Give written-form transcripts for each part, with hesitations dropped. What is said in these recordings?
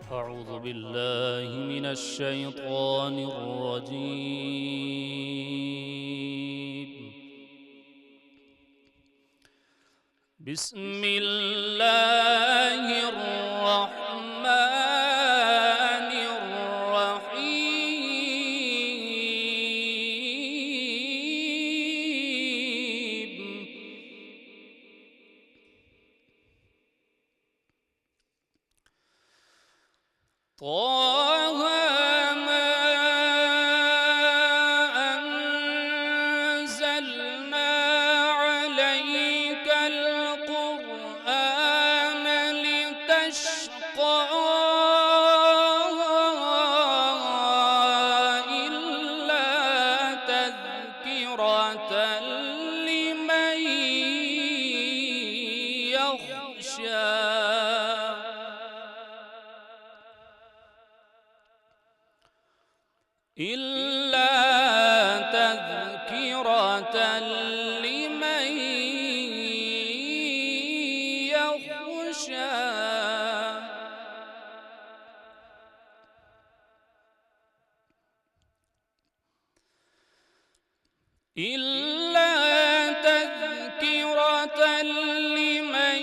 أعوذ بالله من الشيطان الرجيم. بسم الله الرحمن الرحيم. طه ما أنزلنا عليك القرآن لتشقى إلا تذكرة لمن يخشى. إلا تذكرة لمن يخشى. إلا تذكرة لمن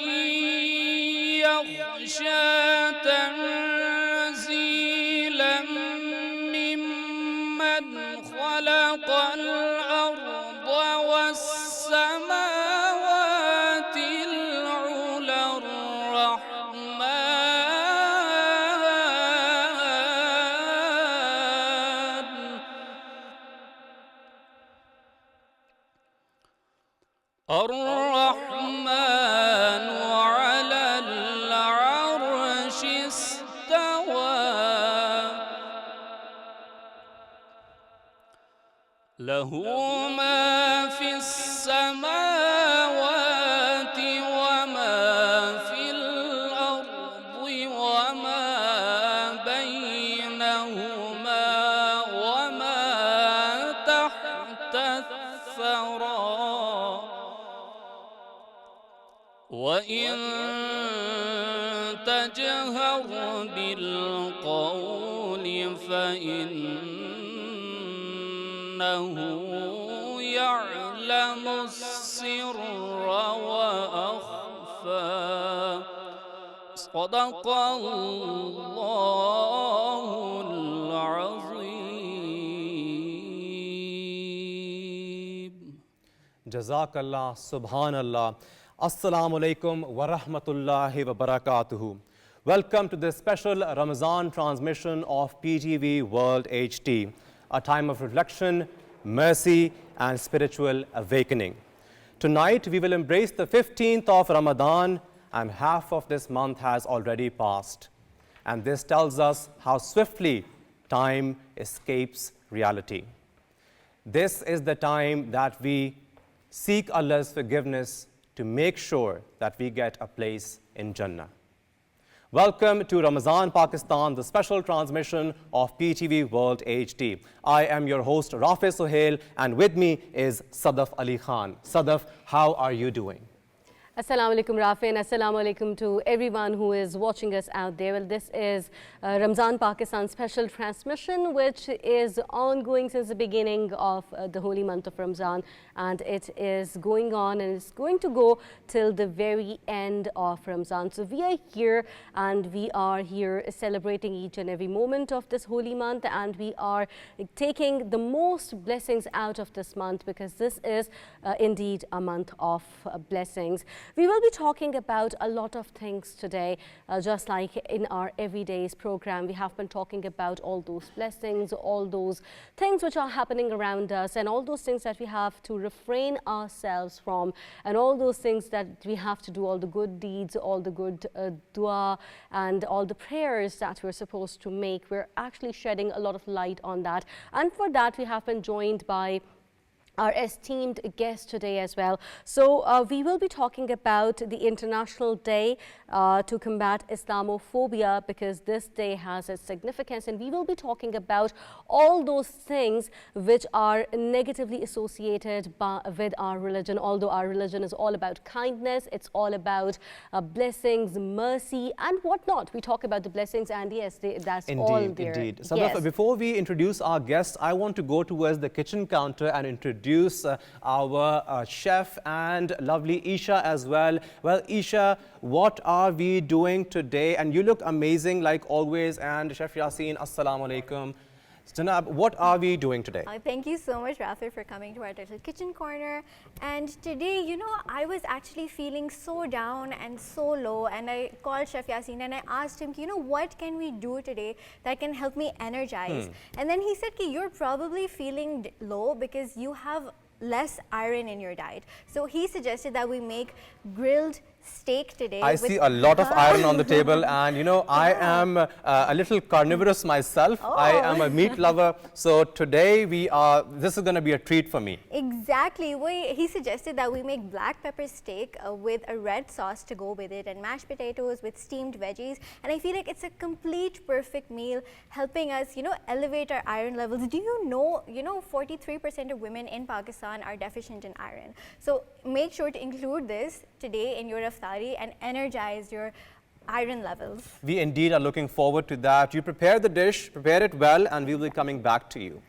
يخشى. تنزيلا ممن خلق الأرض والسماوات العلى الرحمن على العرش استوى. له ما في السماوات وما في الأرض وما بينهما وما تحت الثرى. وإن تجهر بالقول فإنه يعلم السر وأخفى. صدق الله العظيم. جزاك الله. سبحان Allah. Assalamu alaikum wa rahmatullahi wa barakatuhu. Welcome to this special Ramzan transmission of PTV World HD, a time of reflection, mercy and spiritual awakening. Tonight we will embrace the 15th of Ramadan, and half of this month has already passed. And this tells us how swiftly time escapes reality. This is the time that we seek Allah's forgiveness to make sure that we get a place in Jannah. Welcome to Ramzan Pakistan, the special transmission of PTV World HD. I am your host Rafi Sohail, and with me is Sadaf Ali Khan. Sadaf, how are you doing? Assalamu alaikum Rafi, and assalamu alaikum to everyone who is watching us out there. Well, this is Ramzan Pakistan special transmission, which is ongoing since the beginning of the holy month of Ramzan, and it is going on and it's going to go till the very end of Ramzan. So we are here, and we are here celebrating each and every moment of this holy month, and we are taking the most blessings out of this month, because this is indeed a month of blessings. We will be talking about a lot of things today, just like in our everyday's program. We have been talking about all those blessings, all those things which are happening around us, and all those things that we have to refrain ourselves from, and all those things that we have to do, all the good deeds, all the good dua, and all the prayers that we're supposed to make. We're actually shedding a lot of light on that, and for that we have been joined by our esteemed guest today as well. So we will be talking about the International Day to combat Islamophobia, because this day has a significance, and we will be talking about all those things which are negatively associated with our religion. Although our religion is all about kindness, it's all about blessings, mercy and whatnot. We talk about the blessings, and yes, that's all there. Indeed. So yes. Before we introduce our guests, I want to go towards the kitchen counter and introduce our chef and lovely Isha as well. Well, Isha, what are we doing today? And you look amazing like always. And Chef Yasin, Assalamu alaikum. ZAYNAB, what are we doing today? Thank you so much, Rafi, for coming to our little kitchen corner. And today, you know, I was actually feeling so down and so low, and I called Chef Yasin and I asked him, you know, what can we do today that can help me energize? And then he said, you're probably feeling low because you have less iron in your diet. So he suggested that we make grilled steak today. I see a lot of iron on the table, and you know, I am a little carnivorous myself. I am a meat lover, so today this is going to be a treat for me. Exactly. He suggested that we make black pepper steak with a red sauce to go with it, and mashed potatoes with steamed veggies, and I feel like it's a complete perfect meal, helping us, you know, elevate our iron levels. Do you know 43% of women in Pakistan are deficient in iron. So make sure to include this today in your iftari and energize your iron levels. We indeed are looking forward to that. You prepare the dish, prepare it well, and we will be coming back to you.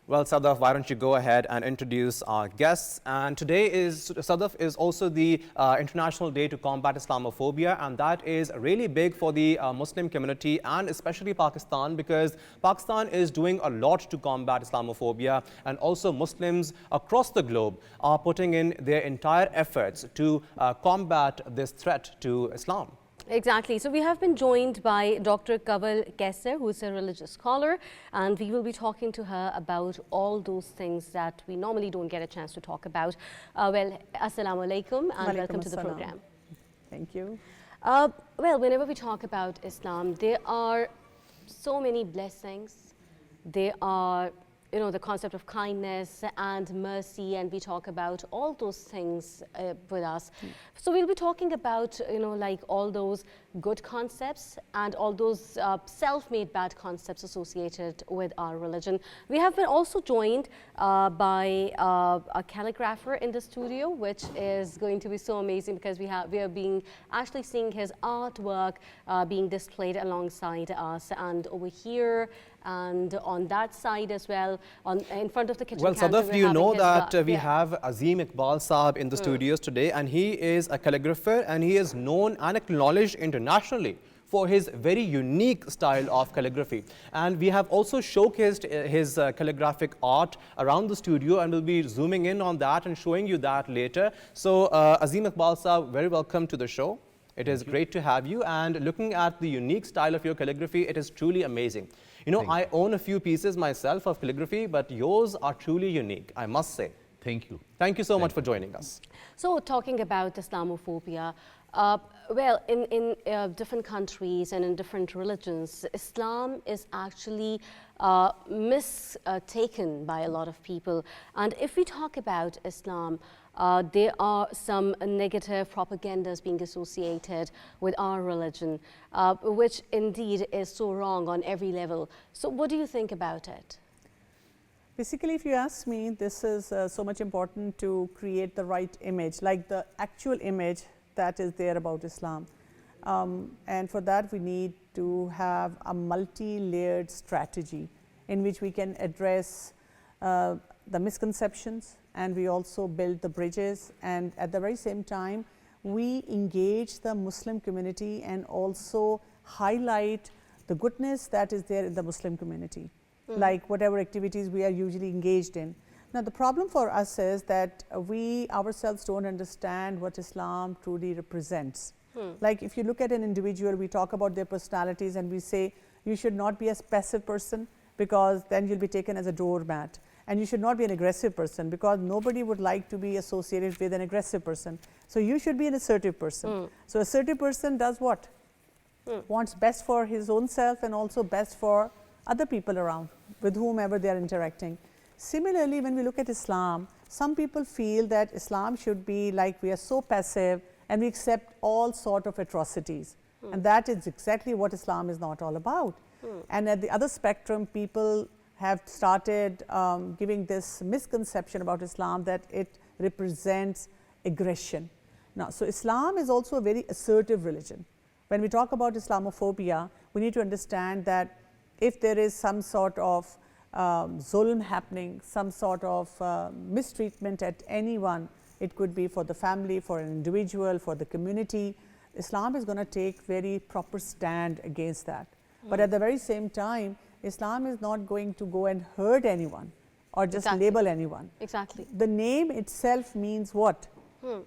Well, Sadaf, why don't you go ahead and introduce our guests? And today Sadaf, is also the International Day to Combat Islamophobia, and that is really big for the Muslim community and especially Pakistan, because Pakistan is doing a lot to combat Islamophobia, and also Muslims across the globe are putting in their entire efforts to combat this threat to Islam. Exactly. So we have been joined by Dr. KAISSER, who is a religious scholar, and we will be talking to her about all those things that we normally don't get a chance to talk about. Well, Assalamu alaikum and welcome to the program. Thank you. Well, whenever we talk about Islam, there are so many blessings. There are, you know, the concept of kindness and mercy, and we talk about all those things with us. So we'll be talking about, you know, like all those good concepts and all those self-made bad concepts associated with our religion. We have been also joined by a calligrapher in the studio, which is going to be so amazing, because we are actually seeing his artwork being displayed alongside us, and over here and on that side as well, in front of the kitchen counter. Well, Sadaf, do you know that we have AZEEM IQBAL Saab in the studios today, and he is a calligrapher, and he is known and acknowledged internationally for his very unique style of calligraphy. And we have also showcased his calligraphic art around the studio, and we'll be zooming in on that and showing you that later. So AZEEM IQBAL Saab, very welcome to the show. It is great to have you, and looking at the unique style of your calligraphy, it is truly amazing. You know, I own a few pieces myself of calligraphy, but yours are truly unique, I must say. Thank you. Thank you so much for joining us. So talking about Islamophobia, well, in different countries and in different religions, Islam is actually mistaken by a lot of people. And if we talk about Islam, there are some negative propagandas being associated with our religion, which indeed is so wrong on every level. So what do you think about it? Basically, if you ask me, this is so much important to create the right image, like the actual image that is there about Islam. And for that, we need to have a multi-layered strategy in which we can address the misconceptions, and we also build the bridges, and at the very same time we engage the Muslim community and also highlight the goodness that is there in the Muslim community, like whatever activities we are usually engaged in. Now the problem for us is that we ourselves don't understand what Islam truly represents. Like if you look at an individual, we talk about their personalities and we say you should not be a passive person, because then you'll be taken as a doormat. And you should not be an aggressive person, because nobody would like to be associated with an aggressive person. So you should be an assertive person. So assertive person does what? Wants best for his own self and also best for other people around with whomever they are interacting. Similarly, when we look at Islam, some people feel that Islam should be like we are so passive and we accept all sort of atrocities. And that is exactly what Islam is not all about. And at the other spectrum, people have started giving this misconception about Islam that it represents aggression. Now, so Islam is also a very assertive religion. When we talk about Islamophobia, we need to understand that if there is some sort of zulm happening, some sort of mistreatment at anyone, it could be for the family, for an individual, for the community, Islam is going to take very proper stand against that. But at the very same time, Islam is not going to go and hurt anyone or just label anyone. Exactly. The name itself means what?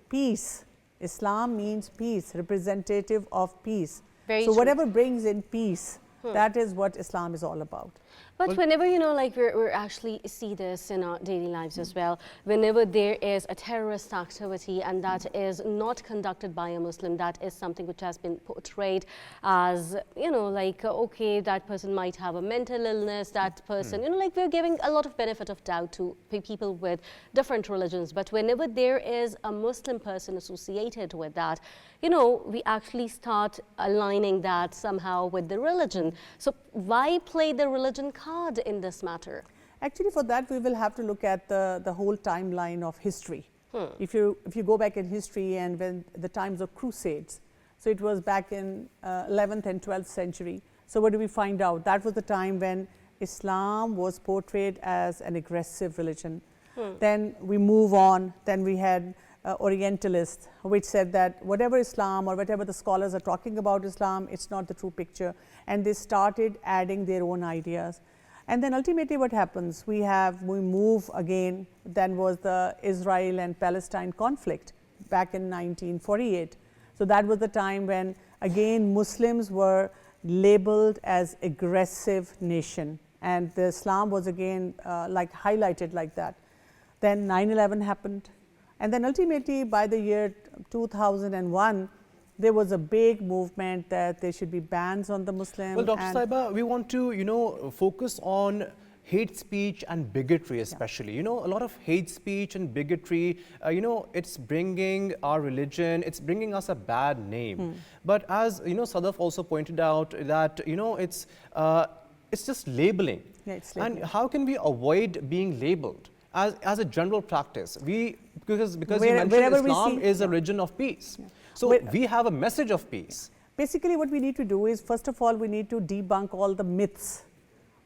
Peace. Islam means peace, representative of peace. Very so true. whatever brings in peace, that is what Islam is all about. But whenever, you know, like we're actually see this in our daily lives as well, whenever there is a terrorist activity and that is not conducted by a Muslim, that is something which has been portrayed as, you know, like, okay, that person might have a mental illness, that person, you know, like we're giving a lot of benefit of doubt to people with different religions. But whenever there is a Muslim person associated with that, you know, we actually start aligning that somehow with the religion. So why play the religion card in this matter? Actually, for that, we will have to look at the whole timeline of history. If you go back in history and when the times of crusades, so it was back in 11th and 12th century. So what do we find out? That was the time when Islam was portrayed as an aggressive religion. Then we move on, then we had Orientalists, which said that whatever Islam or whatever the scholars are talking about Islam, it's not the true picture. And they started adding their own ideas. And then ultimately what happens, we move again, then was the Israel and Palestine conflict back in 1948. So that was the time when again Muslims were labeled as aggressive nation, and the Islam was again like highlighted like that. Then 9/11 happened. And then ultimately by the year 2001, there was a big movement that there should be bans on the Muslim. Well, Dr. Saiba, we want to, you know, focus on hate speech and bigotry especially. You know, a lot of hate speech and bigotry, you know, it's bringing our religion, it's bringing us a bad name. But as, you know, Sadaf also pointed out that, you know, it's just labeling. Yeah, it's labeling. And how can we avoid being labeled? As a general practice, because you mentioned Islam is a religion of peace. So we have a message of peace. Basically what we need to do is, first of all, we need to debunk all the myths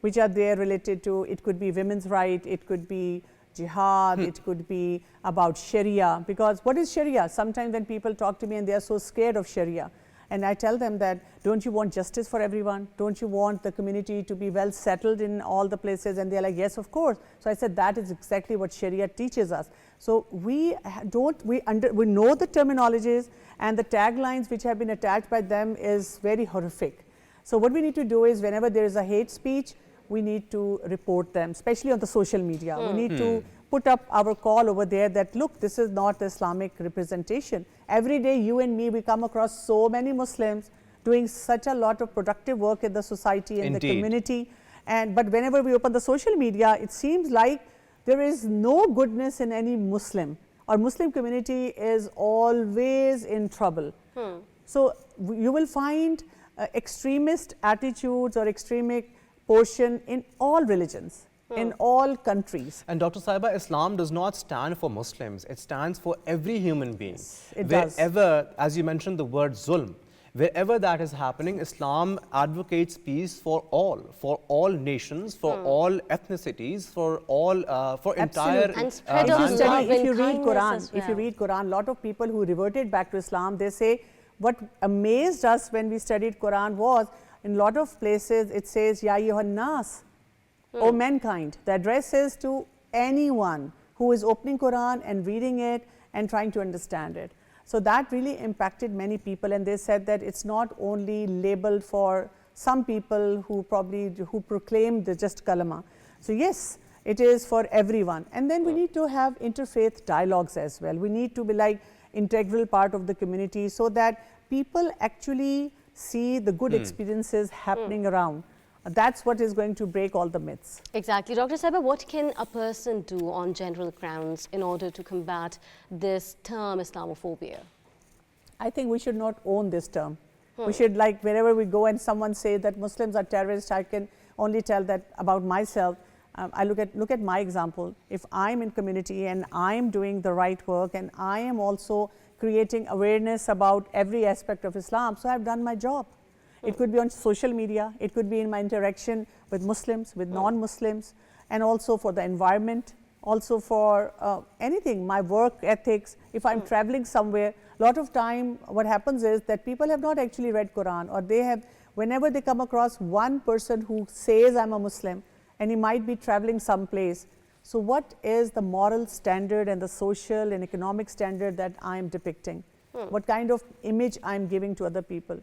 which are there related to, it could be women's right, it could be jihad, it could be about Sharia. Because what is Sharia? Sometimes when people talk to me and they are so scared of Sharia, and I tell them that, don't you want justice for everyone? Don't you want the community to be well settled in all the places? And they're like, yes, of course. So I said, that is exactly what Sharia teaches us. So we know the terminologies, and the taglines which have been attached by them is very horrific. So what we need to do is, whenever there is a hate speech, we need to report them, especially on the social media. We need to put up our call over there that, look, this is not the Islamic representation. Every day, you and me, we come across so many Muslims doing such a lot of productive work in the society and the community. But whenever we open the social media, it seems like there is no goodness in any Muslim. Our Muslim community is always in trouble. So you will find extremist attitudes or extremist portion in all religions, in all countries. And Dr. Saiba, Islam does not stand for Muslims. It stands for every human being. It does. Wherever, as you mentioned the word zulm, wherever that is happening, Islam advocates peace for all nations, for all ethnicities, for all, for entire And spread of love if and you read kindness Quran, as well. if you read Quran, a lot of people who reverted back to Islam, they say, what amazed us when we studied Quran was, in a lot of places it says, Ya ayyuhan nas, O mankind. The address is to anyone who is opening Quran and reading it and trying to understand it. So that really impacted many people, and they said that it's not only labeled for some people who proclaim the just kalama. So yes, it is for everyone. And then we need to have interfaith dialogues as well. We need to be like integral part of the community, so that people actually see the good experiences happening around. That's what is going to break all the myths. Exactly. Dr. Saiba, what can a person do on general grounds in order to combat this term Islamophobia? I think we should not own this term. We should, like, wherever we go and someone say that Muslims are terrorists, I can only tell that about myself. I look at my example. If I'm in community and I'm doing the right work and I am also creating awareness about every aspect of Islam, so I've done my job. It could be on social media, it could be in my interaction with Muslims, with non-Muslims, and also for the environment, also for anything, my work ethics. If I'm traveling somewhere, a lot of time what happens is that people have not actually read Quran, or they have, whenever they come across one person who says I'm a Muslim, and he might be traveling someplace. So what is the moral standard and the social and economic standard that I'm depicting? What kind of image I'm giving to other people?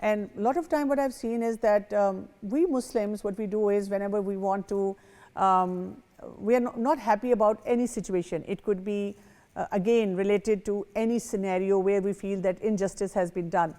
And a lot of time what I've seen is that we Muslims, what we do is whenever we want to, we are not happy about any situation. It could be, again, related to any scenario where we feel that injustice has been done.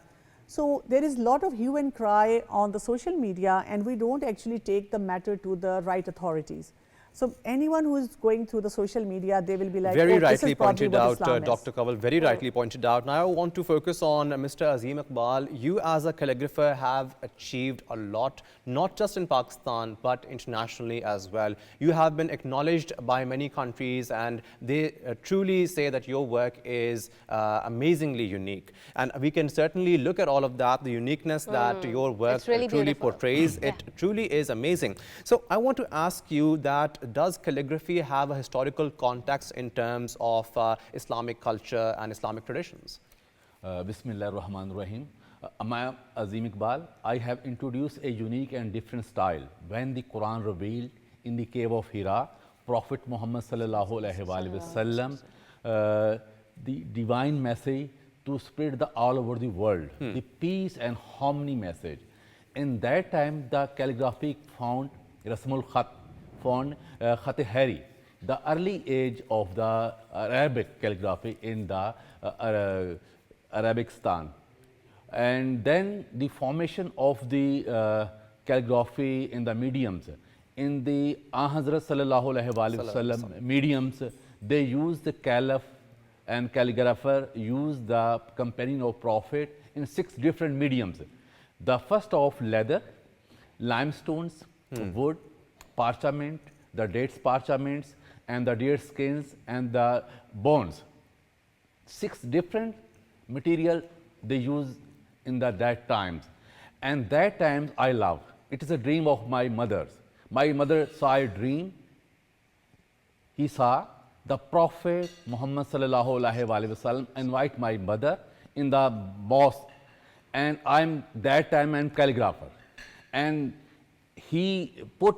So there is a lot of hue and cry on the social media, and we don't actually take the matter to the right authorities. So anyone who is going through the social media, they will be like, very oh, rightly pointed out, Dr. Kawal, very rightly pointed out. Now I want to focus on Mr. AZEEM Iqbal. You as a calligrapher have achieved a lot, not just in Pakistan, but internationally as well. You have been acknowledged by many countries, and they truly say that your work is amazingly unique. And we can certainly look at all of that, the uniqueness that your work really truly beautiful. portrays. Yeah. It truly is amazing. So I want to ask you that, does calligraphy have a historical context in terms of Islamic culture and Islamic traditions? Bismillah ar-Rahman ar-Rahim. I am AZEEM Iqbal. I have introduced a unique and different style. When the Quran revealed in the cave of Hira, Prophet Muhammad sallallahu alaihi wasallam, the divine message to spread all over the world, the peace and harmony message. In that time, the calligraphy found Rasmul Khat, found Khat-e-Hari, the early age of the Arabic calligraphy in the Arabistan. And then the formation of the calligraphy in the mediums. In the Hazrat sallallahu alaihi wasallam mediums, they use the caliph and calligrapher, use the companion of Prophet in 6 different mediums. The first of leather, limestones, wood, parchment, the dates parchments, and the deer skins and the bones. 6 different material they use in that times. And that times I love. It is a dream of my mother's. My mother saw a dream. He saw the Prophet Muhammad sallallahu alaihi wasallam invite my mother in the mosque, and that time I'm calligrapher. And he put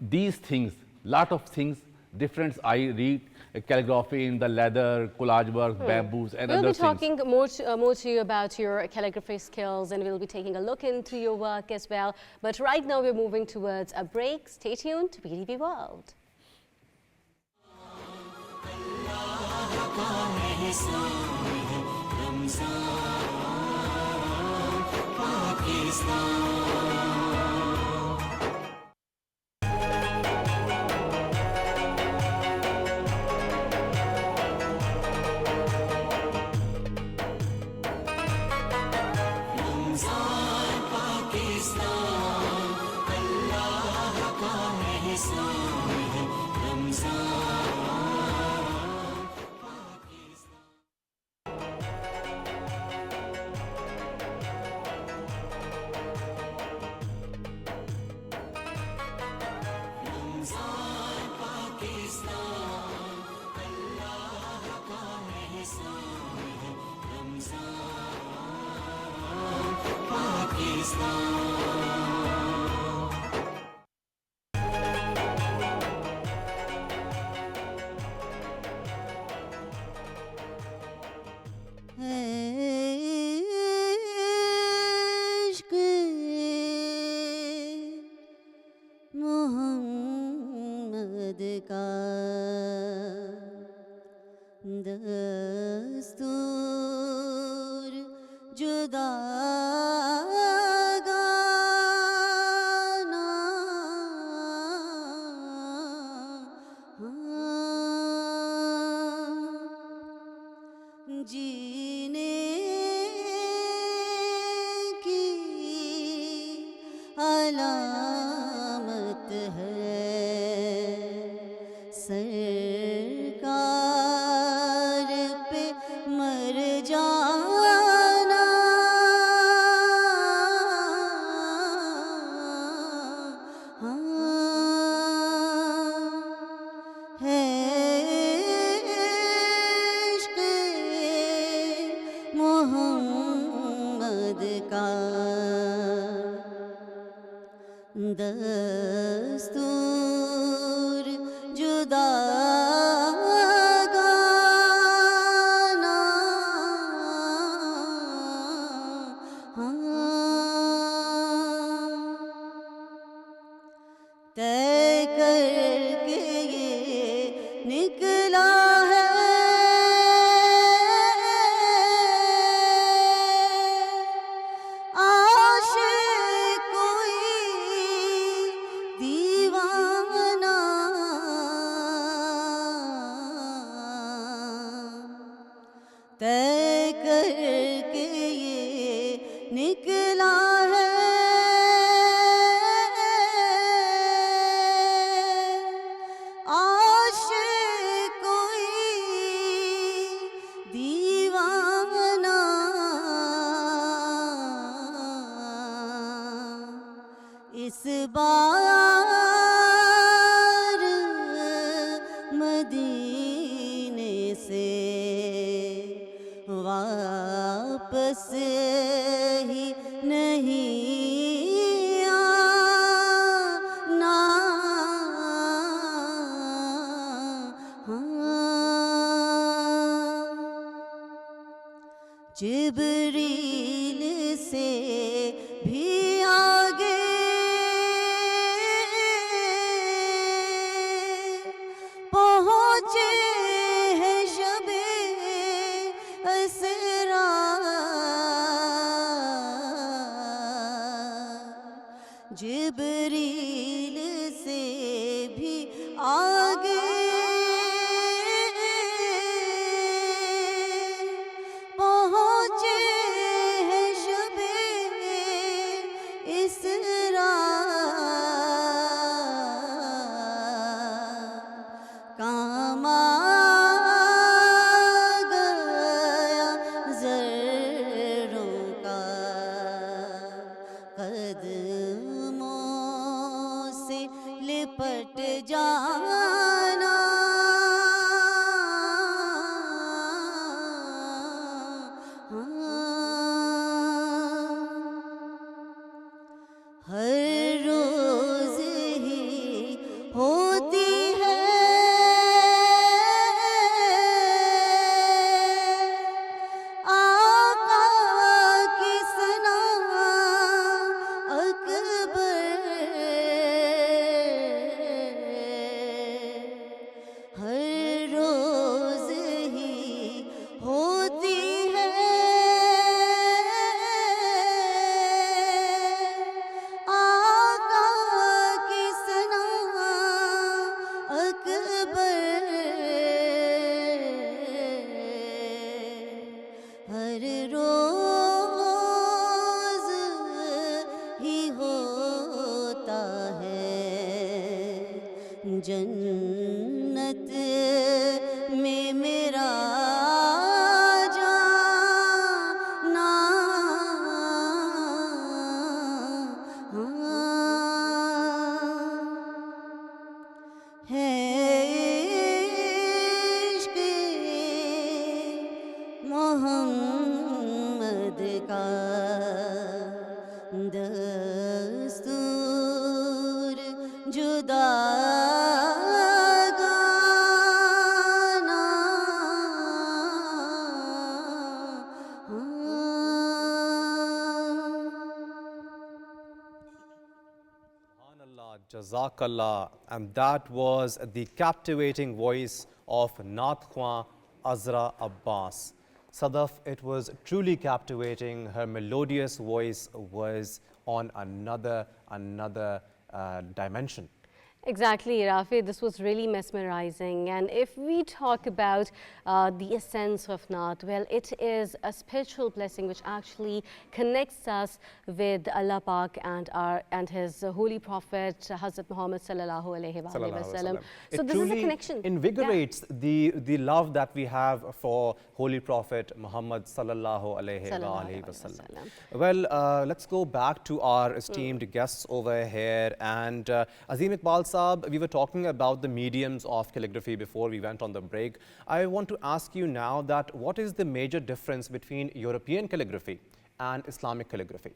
these things, lot of things, different I read calligraphy in the leather, collage work, bamboos, and we'll other be talking things. more to you about your calligraphy skills, and we'll be taking a look into your work as well. But right now we're moving towards a break. Stay tuned to PTV World. जुदा गाना सरकार पे मर जाना है इश्क़ मोहम्मद का दस्तूर जुदा गाना तय करके ये निकला है आशिक कोई दीवाना तय करके ये निकला है आशिक कोई दीवाना इस बार मदीने से वापस ही नहीं आना जिब्रील से भी आगे पहुँचे हैं शबे असरा जिब्रील से भी आगे पहुँचे हैं शबे इसरा काम आ गया ज़र्रों का कदमों से लिपट जाना हर रोज़ ही होती है आका की सना अकबर हर रोज़ ही होती है आका की सना अकबर हर रोज़ ही होता है जन्नत में मेरा जाना है इश्क़ मोहम्मद का दस्तूर जुदा गाना Subhanallah, Jazakallah, and that was the captivating voice of Naat AZRA Abbas. Sadaf, it was truly captivating. Her melodious voice was on another dimension. Exactly, Rafi. This was really mesmerizing. And if we talk about the essence of NAAT, well, it is a spiritual blessing which actually connects us with Allah Pak and His Holy Prophet, Hazrat Muhammad Sallallahu Alaihi Wasallam. So this is a connection. It invigorates the love that we have for Holy Prophet Muhammad Sallallahu Alaihi Wasallam. Well, let's go back to our esteemed guests over here. And AZEEM Iqbal Saab, we were talking about the mediums of calligraphy before we went on the break. I want to ask you now that what is the major difference between European calligraphy and Islamic calligraphy?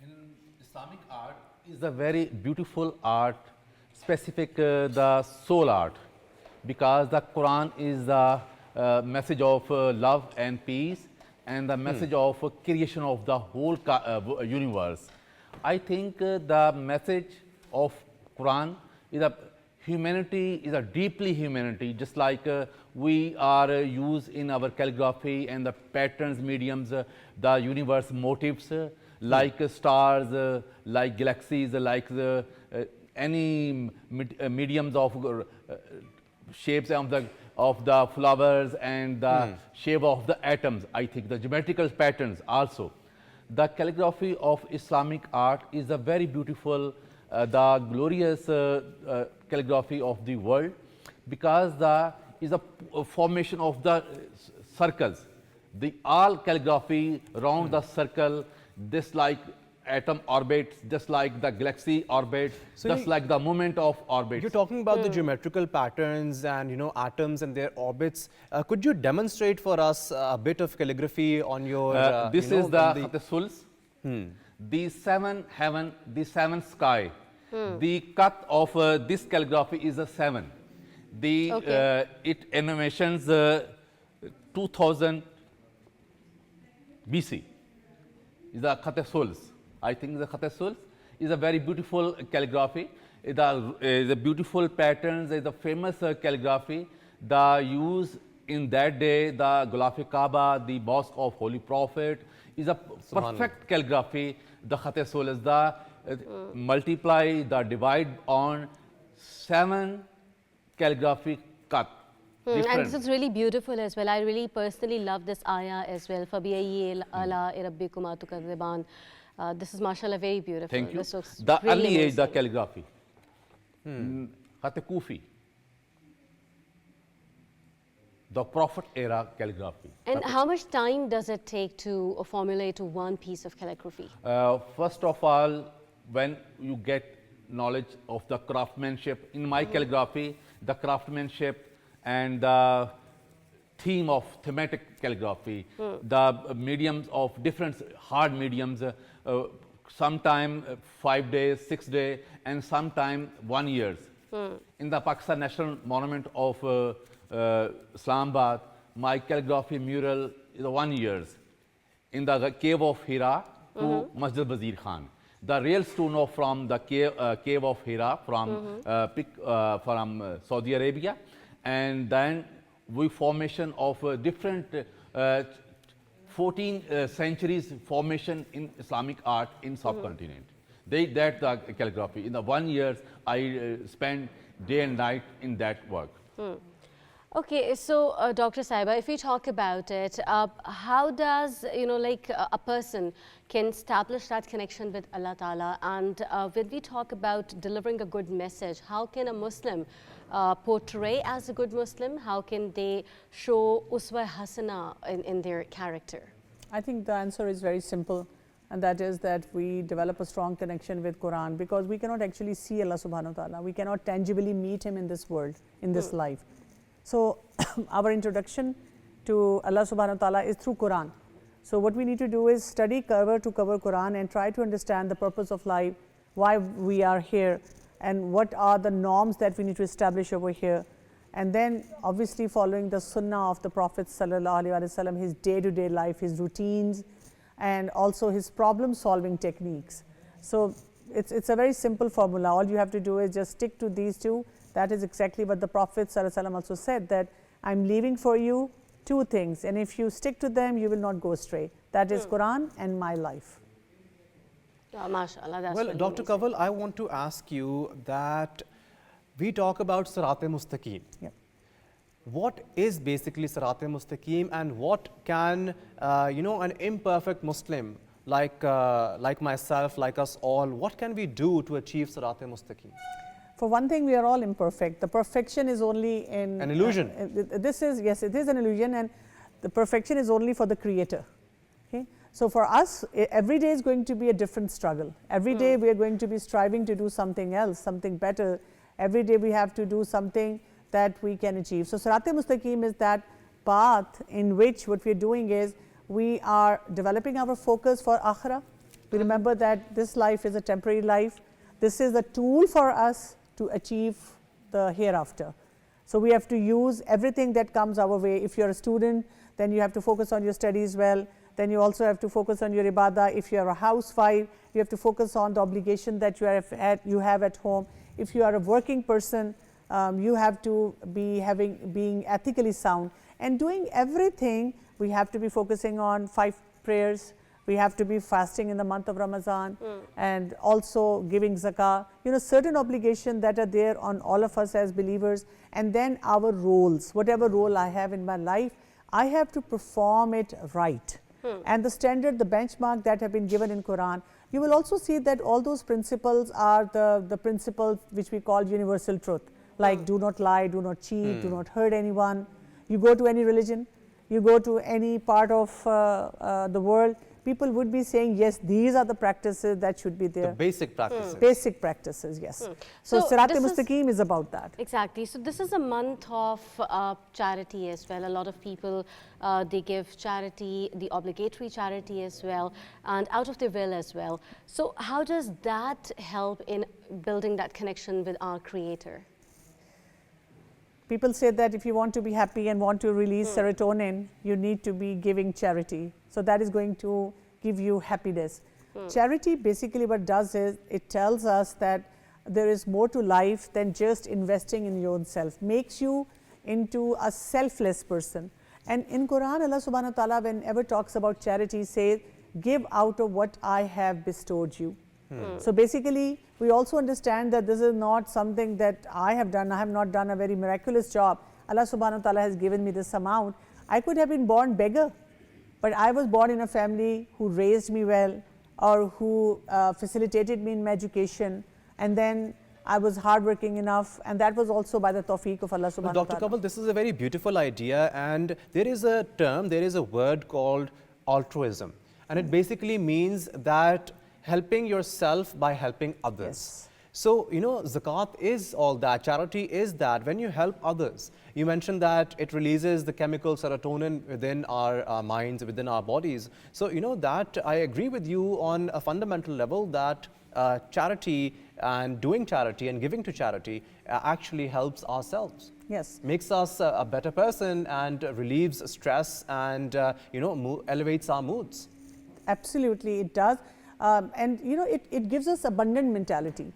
In Islamic art is a very beautiful art, specific the soul art, because the Quran is the message of love and peace and the message of creation of the whole universe. I think the message of Quran is a humanity, is a deeply humanity, just like we are used in our calligraphy and the patterns, mediums, the universe motifs, like stars, like galaxies, like any mediums of shapes of the flowers and the shape of the atoms. I think the geometrical patterns also. The calligraphy of Islamic art is a very beautiful, the glorious calligraphy of the world, because is a formation of the circles. The all calligraphy around the circle, this like atom orbits, just like the galaxy orbits, so just like the movement of orbits. You're talking about the geometrical patterns and atoms and their orbits. Could you demonstrate for us a bit of calligraphy on your? This is the Khatasuls, the seven heaven, the seven sky. The cut of this calligraphy is a 7. The it animations 2000 BC. Is the Khatasuls. I think the Khatasuls is a very beautiful calligraphy. The beautiful patterns is a famous calligraphy. The use in that day, the Gulaf Kaaba, the Mosque of Holy Prophet, is a perfect calligraphy. The Khatasuls is the multiply, the divide on 7 calligraphy cut. And this is really beautiful as well. I really personally love this ayah as well. فَبِأَيِّ آلَاءِ رَبِّكُمَا تُكَذِّبَانِ. This is mashallah very beautiful. Thank you. This looks the really early age, amazing. the calligraphy. Khat Kufi. The Prophet era calligraphy. And how much time does it take to formulate one piece of calligraphy? First of all, when you get knowledge of the craftsmanship, in my calligraphy, the craftsmanship and the theme of thematic calligraphy, the mediums of different hard mediums, sometime 5 days, 6 days, and sometime 1 year. In the Pakistan National Monument of Islamabad, my calligraphy mural is 1 year. In the cave of Hira to Masjid Wazir Khan. The real stone from the cave of Hira from Saudi Arabia, and then we formation of different 14 centuries formation in Islamic art in subcontinent. That the calligraphy. In the 1 year, I spend day and night in that work. Okay, so Dr. Saiba, if we talk about it, how does, a person can establish that connection with Allah Ta'ala? And when we talk about delivering a good message, how can a Muslim portray as a good Muslim? How can they show uswa hasana in their character? I think the answer is very simple, and that is that we develop a strong connection with Quran, because we cannot actually see Allah subhanahu wa ta'ala. We cannot tangibly meet him in this world, in this life. So our introduction to Allah subhanahu wa ta'ala is through Quran. So what we need to do is study cover to cover Quran and try to understand the purpose of life, why we are here, and what are the norms that we need to establish over here. And then obviously following the sunnah of the Prophet sallallahu alaihi wasallam, his day-to-day life, his routines, and also his problem-solving techniques. So it's a very simple formula. All you have to do is just stick to these two. That is exactly what the Prophet ﷺ also said, that I'm leaving for you 2 things, and if you stick to them, you will not go astray. That is Quran and my life. MashaAllah, that's well, really Dr. amazing. Kanwal, I want to ask you that we talk about Sirat-e-Mustaqim. Yep. What is basically Sirat-e-Mustaqim, and what can, an imperfect Muslim like myself, like us all, what can we do to achieve Sirat-e-Mustaqim? For one thing, we are all imperfect. The perfection is only in... An illusion. Yes, it is an illusion, and the perfection is only for the Creator. Okay? So for us, every day is going to be a different struggle. Every day we are going to be striving to do something else, something better. Every day we have to do something that we can achieve. So Sirat-e-Mustaqim is that path in which what we are doing is we are developing our focus for Akhirah. We remember that this life is a temporary life. This is a tool for us to achieve the hereafter. So we have to use everything that comes our way. If you're a student, then you have to focus on your studies well. Then you also have to focus on your ibadah. If you are a housewife, you have to focus on the obligation that you have at home. If you are a working person, you have to be being ethically sound. And doing everything, we have to be focusing on 5 prayers. We have to be fasting in the month of Ramazan and also giving zakah. Certain obligations that are there on all of us as believers. And then our roles, whatever role I have in my life, I have to perform it right. And the standard, the benchmark that have been given in Quran, you will also see that all those principles are the principles which we call universal truth. Like do not lie, do not cheat, do not hurt anyone. You go to any religion, you go to any part of the world, people would be saying, yes, these are the practices that should be there. The basic practices. Basic practices, yes. So Sirat-e-Mustaqim is about that. Exactly. So this is a month of charity as well. A lot of people, they give charity, the obligatory charity as well, and out of their will as well. So how does that help in building that connection with our Creator? People say that if you want to be happy and want to release serotonin, you need to be giving charity. So that is going to give you happiness. Charity basically what does is, it tells us that there is more to life than just investing in your own self. Makes you into a selfless person. And in Quran, Allah subhanahu wa ta'ala, whenever talks about charity, says, give out of what I have bestowed you. So basically, we also understand that this is not something that I have done. I have not done a very miraculous job. Allah subhanahu wa ta'ala has given me this amount. I could have been born beggar, but I was born in a family who raised me well, or who facilitated me in my education, and then I was hardworking enough, and that was also by the tawfiq of Allah subhanahu wa ta'ala. Dr. Kanwal, this is a very beautiful idea, and there is a term, there is a word called altruism, and it basically means that helping yourself by helping others. Yes. So, zakat is all that, charity is that. When you help others, you mentioned that it releases the chemical serotonin within our minds, within our bodies. So, that I agree with you on a fundamental level that charity and doing charity and giving to charity actually helps ourselves. Yes. Makes us a better person and relieves stress and, elevates our moods. Absolutely, it does. And it gives us abundant mentality.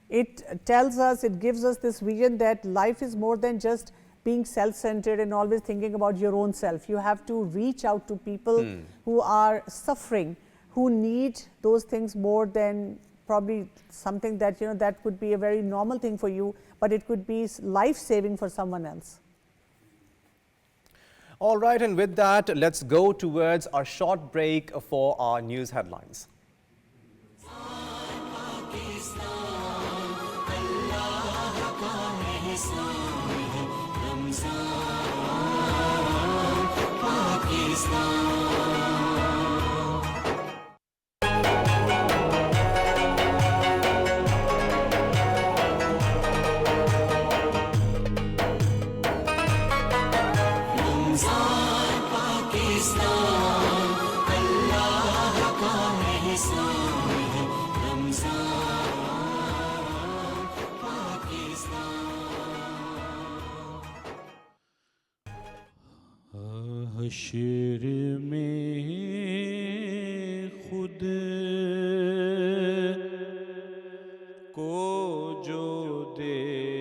It tells us, it gives us this vision that life is more than just being self-centered and always thinking about your own self. You have to reach out to people who are suffering, who need those things more than probably something that, that could be a very normal thing for you, but it could be life-saving for someone else. All right, and with that, let's go towards our short break for our news headlines. हश्र में खुद को जो देखूंगा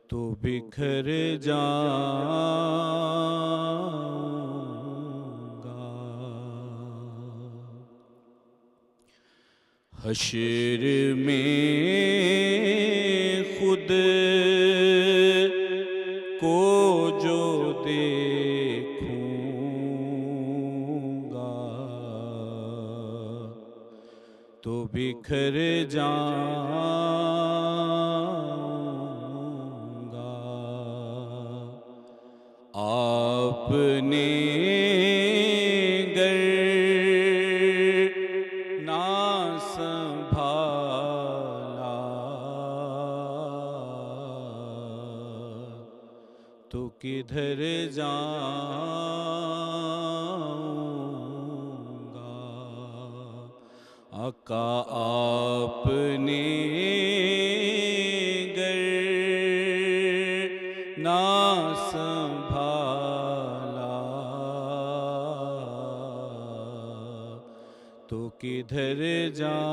तो बिखर जाऊंगा। हश्र में खुद को जो देखूंगा तो बिखर जाऊंगा। आपने गर ना संभाला तो किधर जाऊंगा। आका आपने गर ना संभाला तो किधर जाऊंगा।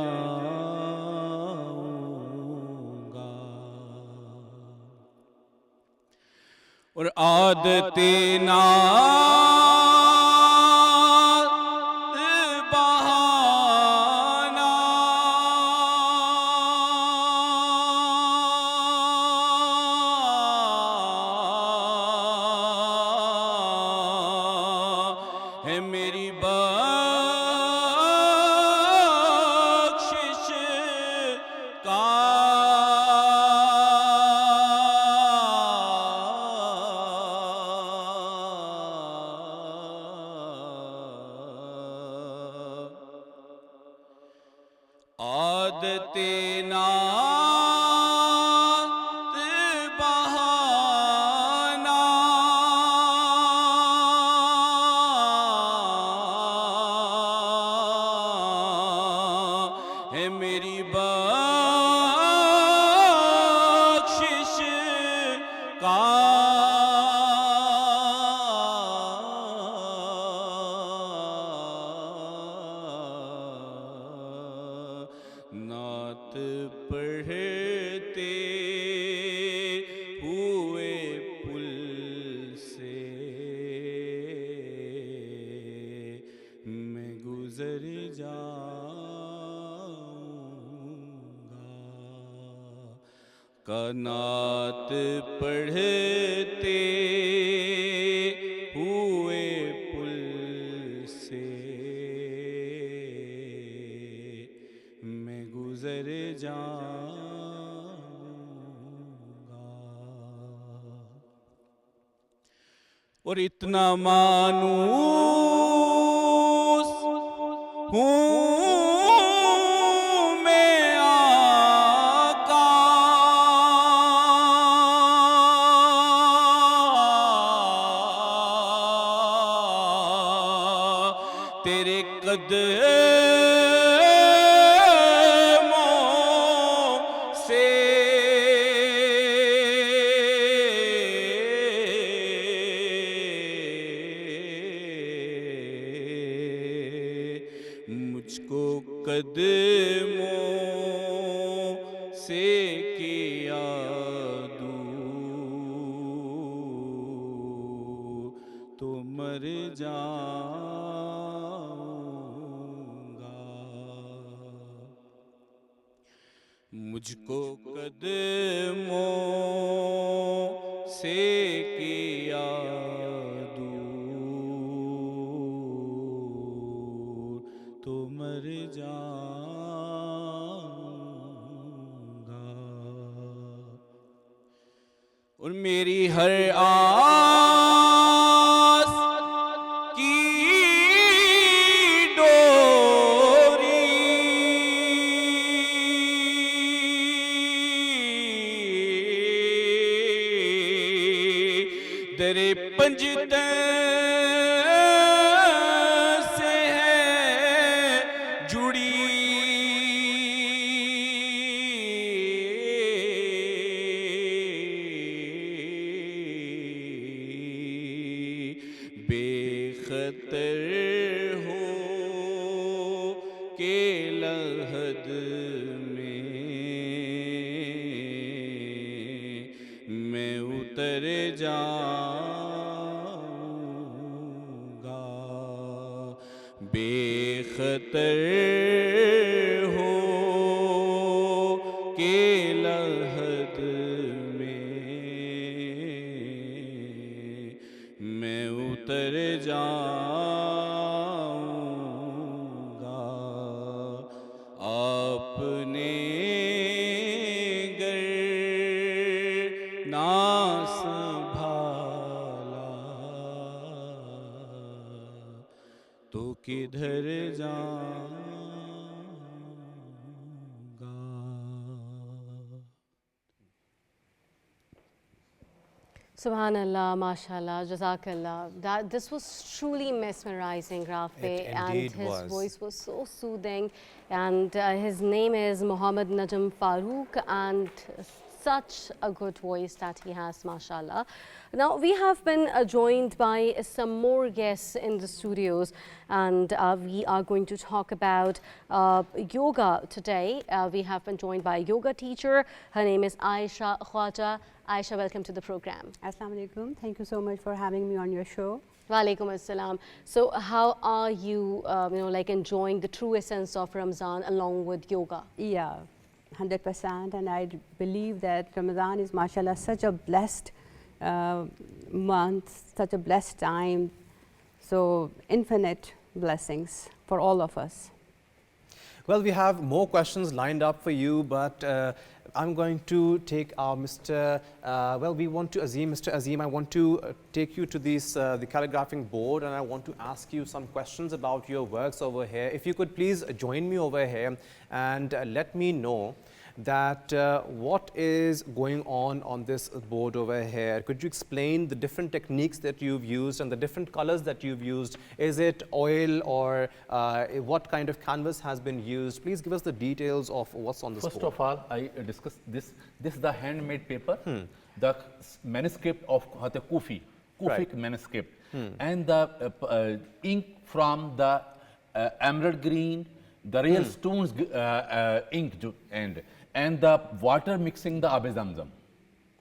और आदते नात बहाना है मेरी बख्शिश का आदते नात बहाना है मेरी बख्शिश का। नात पढ़ते हुए पुल से मैं गुजर जाऊंगा। नात पढ़ते हुए पुल से मैं गुजर जाऊंगा। और इतना मानूस हूँ मैं आका तेरे कदमों से मुझको कदमों से किया दूर तो मर जाऊंगा। मुझको कदमों से किया दूर तो मर जाऊंगा। और मेरी हर आस की डोरी तेरे पंजतन से है जुड़ी। बेखतर हो के लहद में मैं उतर जाऊंगा। बेखतर हो के लहद में मैं उतर जाऊंगा आपने गर ना संभाला तो किधर जाऊंगा। Subhanallah, mashallah, jazakallah. This was truly mesmerizing, Rafi, and indeed his was. voice was so soothing. And his name is Muhammad NAJAM FAROOQ, and such a good voice that he has, mashallah. Now, we have been joined by some more guests in the studios, and we are going to talk about yoga today. We have been joined by a yoga teacher. Her name is AYESHA KHAWAJA. AYESHA, welcome to the program. Assalamu alaikum. Thank you so much for having me on your show. Walaikum assalam. So how are you, like enjoying the true essence of Ramzan along with yoga? Yeah, 100%. And I believe that Ramadan is, mashallah, such a blessed month, such a blessed time. So infinite blessings for all of us. Well, we have more questions lined up for you, but I'm going to take our Mr. We want to AZEEM. Mr. AZEEM, I want to take you to this, the calligraphing board, and I want to ask you some questions about your works over here. If you could please join me over here and let me know that what is going on this board over here. Could you explain the different techniques that you've used and the different colors that you've used? Is it oil or what kind of canvas has been used? Please give us the details of what's on this board. First of all, I discussed this. This is the handmade paper, the manuscript of Kufi Right. manuscript, and the ink from the emerald green, the real stones ink and the water mixing the Zamzam.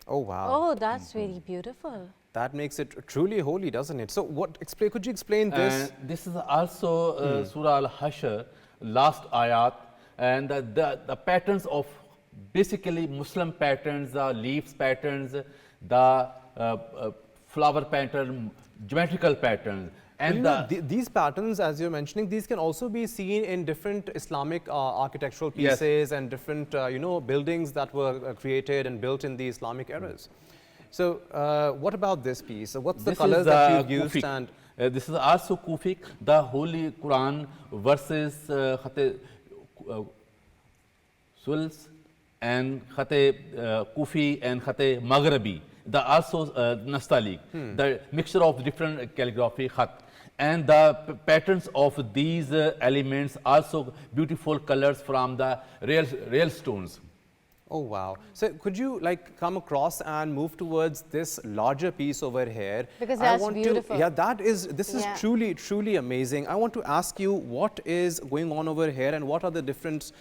Oh wow! Oh, that's very beautiful. That makes it truly holy, doesn't it? So, could you explain this? This is also Surah Al-Hashr, last ayat, and the patterns of basically Muslim patterns, the leaves patterns, the flower pattern, geometrical patterns. And these patterns, as you're mentioning, these can also be seen in different Islamic architectural pieces and different, buildings that were created and built in the Islamic eras. So, what about this piece? What's the colors that you've used? Kufic. And this is also Kufic, the Holy Quran versus Suls and Kufi and Maghrabi. The also Nastaliq, the mixture of different calligraphy khat. And the patterns of these elements also beautiful colors from the real stones. oh wow! So could you come across and move towards this larger piece over here? Because that's beautiful. This is truly amazing. I want to ask you what is going on over here and what are the different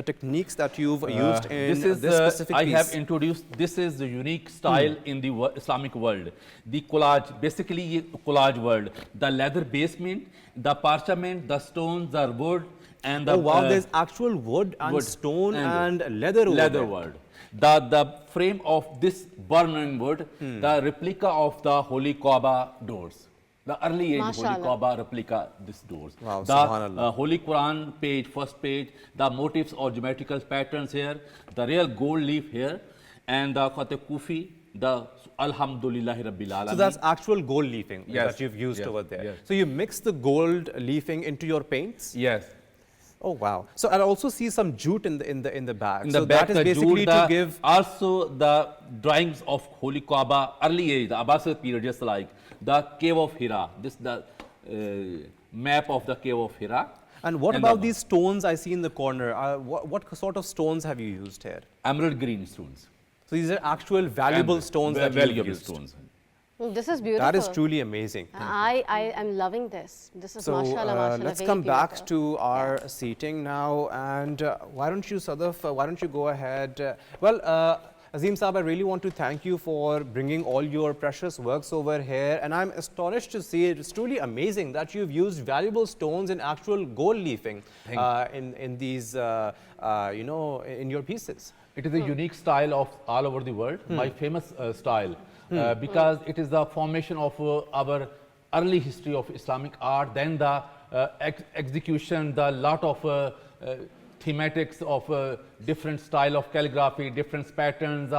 techniques that you've used in this specific piece? I have introduced. This is the unique style in the Islamic world. The collage, basically collage world. The leather basement, the parchment, the stones, the wood. And oh wow, there's actual wood and stone and leather wood. The frame of this burning wood, the replica of the Holy Kaaba doors. The early age Holy Kaaba replica these doors. Wow, the Holy Quran page, first page, the motifs or geometrical patterns here, the real gold leaf here, and the Kufi, the Alhamdulillahi Rabbil Alamin. So that's actual gold leafing that you've used over there. Yes. So you mix the gold leafing into your paints? Yes. Oh wow! So I also see some jute in the back. In the so back, that is basically to give also the drawings of Holy Kaaba early age, the Abbasid period, just like the cave of Hira. This the map of the cave of Hira. And what about these stones I see in the corner? What sort of stones have you used here? Emerald green stones. So these are actual valuable stones that you've used. Stones. This is beautiful. That is truly amazing. I am loving this. This is so mashallah, let's very come back beautiful. to our seating now, and why don't you, Sadaf, why don't you go ahead? Azeem Saab, I really want to thank you for bringing all your precious works over here, and I'm astonished to see it. It's truly amazing that you've used valuable stones in actual gold leafing in these, you know, in your pieces. It is a unique style of all over the world, my famous style, because it is the formation of our early history of Islamic art, then the execution, the lot of thematics of different style of calligraphy, different patterns,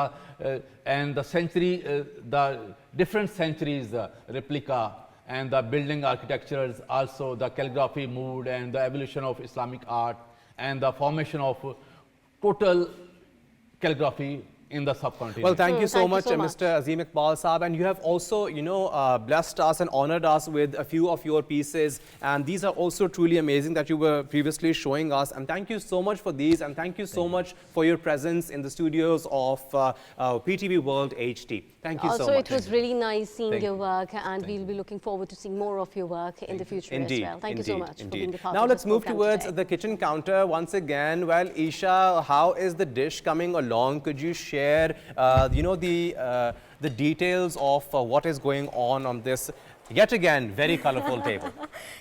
and the century, the different centuries replica, and the building architectures, also the calligraphy mood and the evolution of Islamic art, and the formation of total calligraphy in the subcontinent. Well, thank you so Thank you much, so much. Mr. Azeem Iqbal Saab, and you have also, you know, blessed us and honored us with a few of your pieces, and these are also truly amazing that you were previously showing us, and thank you so much for these, and thank you so much for your presence in the studios of PTV World HD. Thank you so much. Also, it was really nice seeing Thank your you. work, and we'll be looking forward to seeing more of your work in the future Indeed, as well. Thank you so much for being the part Now of let's this move program towards today. the kitchen counter once again. Well, Isha, how is the dish coming along? Could you share, you know, the details of what is going on this, yet again, very colorful table?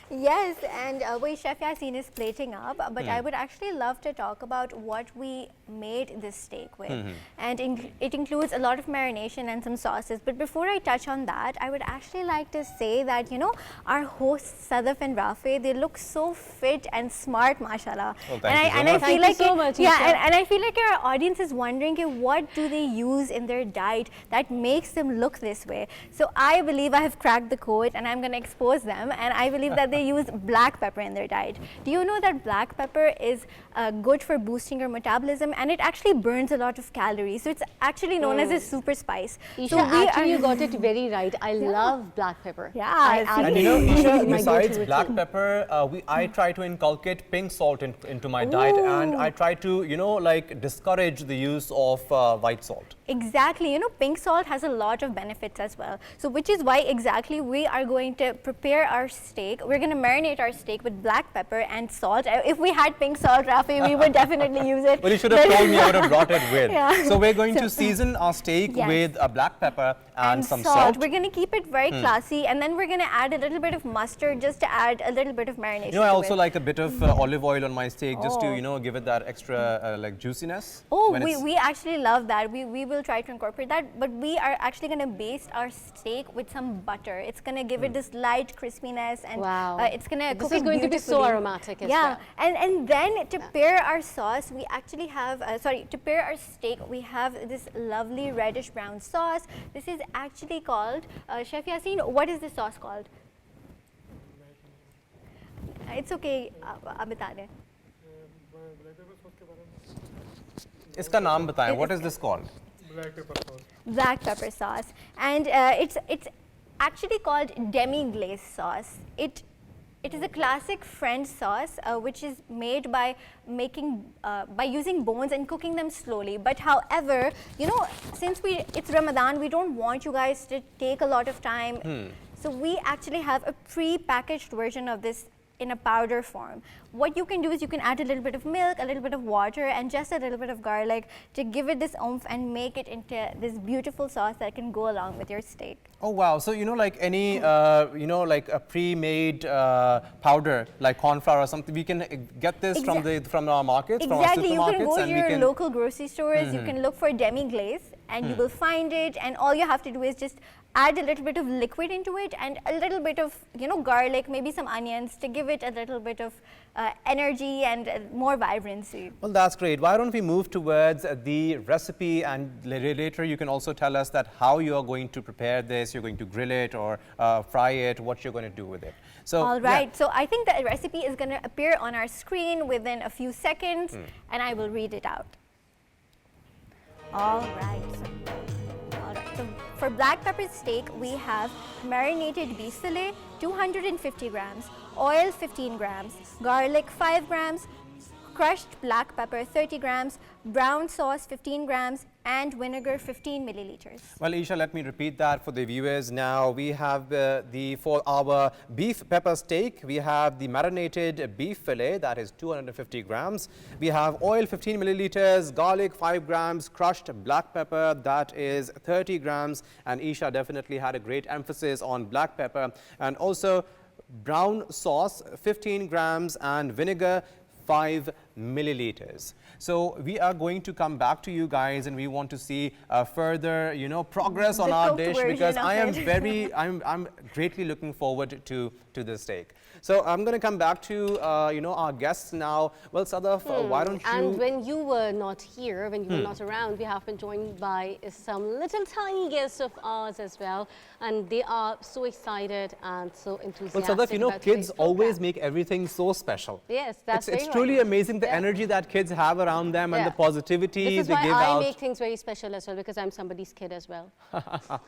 Yes, and Chef Yasin is plating up, but I would actually love to talk about what we made this steak with. And it includes a lot of marination and some sauces. But before I touch on that, I would actually like to say that, you know, our hosts, Sadaf and Rafe, they look so fit and smart, mashallah. Well, thank you so much. I feel Thank you like so much, yeah, Isha. and I feel like our audience is wondering, okay, what do they use in their diet that makes them look this way? So I believe I have cracked the code, and I'm going to expose them, and I believe that they use black pepper in their diet. Do you know that black pepper is good for boosting your metabolism, and it actually burns a lot of calories, so it's actually known as a super spice. Isha, So actually, you got it very right. I love black pepper. Yeah, I see? And you know, Isha, My besides go-to black routine. pepper, I try to inculcate pink salt into my diet, and I try to, you know, like discourage the use of white salt. Exactly, you know, pink salt has a lot of benefits as well. So which is why exactly we are going to prepare our steak. We're going to marinate our steak with black pepper and salt. If we had pink salt, Rafi, we would definitely use it. Well, you should have told me I would have brought it with. Yeah. So we're going to season our steak Yes. with a black pepper and some salt. We're going to keep it very classy, and then we're going to add a little bit of mustard just to add a little bit of marination. You know, I to also it. like a bit of olive oil on my steak just to, Oh. you know, give it that extra like juiciness. Oh, when it's- we actually love that. We will try to incorporate that, but we are actually going to baste our steak with some butter. It's going to give it this light crispiness, and Wow. it's going to This cook is it going to be so beautifully. aromatic as Yeah, well. and then to pair our sauce, we actually have, to pair our steak, we have this lovely reddish brown sauce. This is actually called, Chef Yasin, what is this sauce called? It's okay, आप बता दें. इसका नाम बताएं. What is this called? Black pepper sauce, and it's actually called demi-glace sauce. It is a classic French sauce which is made by using bones and cooking them slowly. But however, you know, since it's Ramadan, we don't want you guys to take a lot of time. So we actually have a pre-packaged version of this in a powder form. What you can do is you can add a little bit of milk, a little bit of water, and just a little bit of garlic to give it this oomph and make it into this beautiful sauce that can go along with your steak. Oh wow! So you know, like any you know, like a pre-made powder, like corn flour or something, we can get this from our markets, Exactly, from our you supermarkets, can go to and we your can. local grocery stores, you can look for demi-glace, and you will find it, and all you have to do is just add a little bit of liquid into it and a little bit of, you know, garlic, maybe some onions to give it a little bit of energy and more vibrancy. Well, that's great. Why don't we move towards the recipe, and later you can also tell us that how you are going to prepare this. You're going to grill it or fry it, what you're going to do with it. So, All right, yeah. so I think the recipe is going to appear on our screen within a few seconds, and I will read it out. All right. So for black pepper steak, we have marinated beef fillet, 250 grams, oil 15 grams, garlic 5 grams, crushed black pepper 30 grams, brown sauce 15 grams, and vinegar 15 milliliters. Well, Isha, let me repeat that for the viewers now. We have for our beef pepper steak, we have the marinated beef fillet, that is 250 grams. We have oil 15 milliliters, garlic 5 grams, crushed black pepper, that is 30 grams. And Isha definitely had a great emphasis on black pepper. And also brown sauce 15 grams and vinegar 5 milliliters. So we are going to come back to you guys, and we want to see further, progress on our dish, because I am I'm greatly looking forward to this steak. So I'm going to come back to our guests now. Well, Sadaf, why don't you? And when you were not here, when you were not around, we have been joined by some little tiny guests of ours as well, and they are so excited and so enthusiastic. Well, Sadaf, kids always make everything so special. Yes, that's it's truly amazing the energy that kids have around them and the positivity they give out. This is why I make things very special as well, because I'm somebody's kid as well.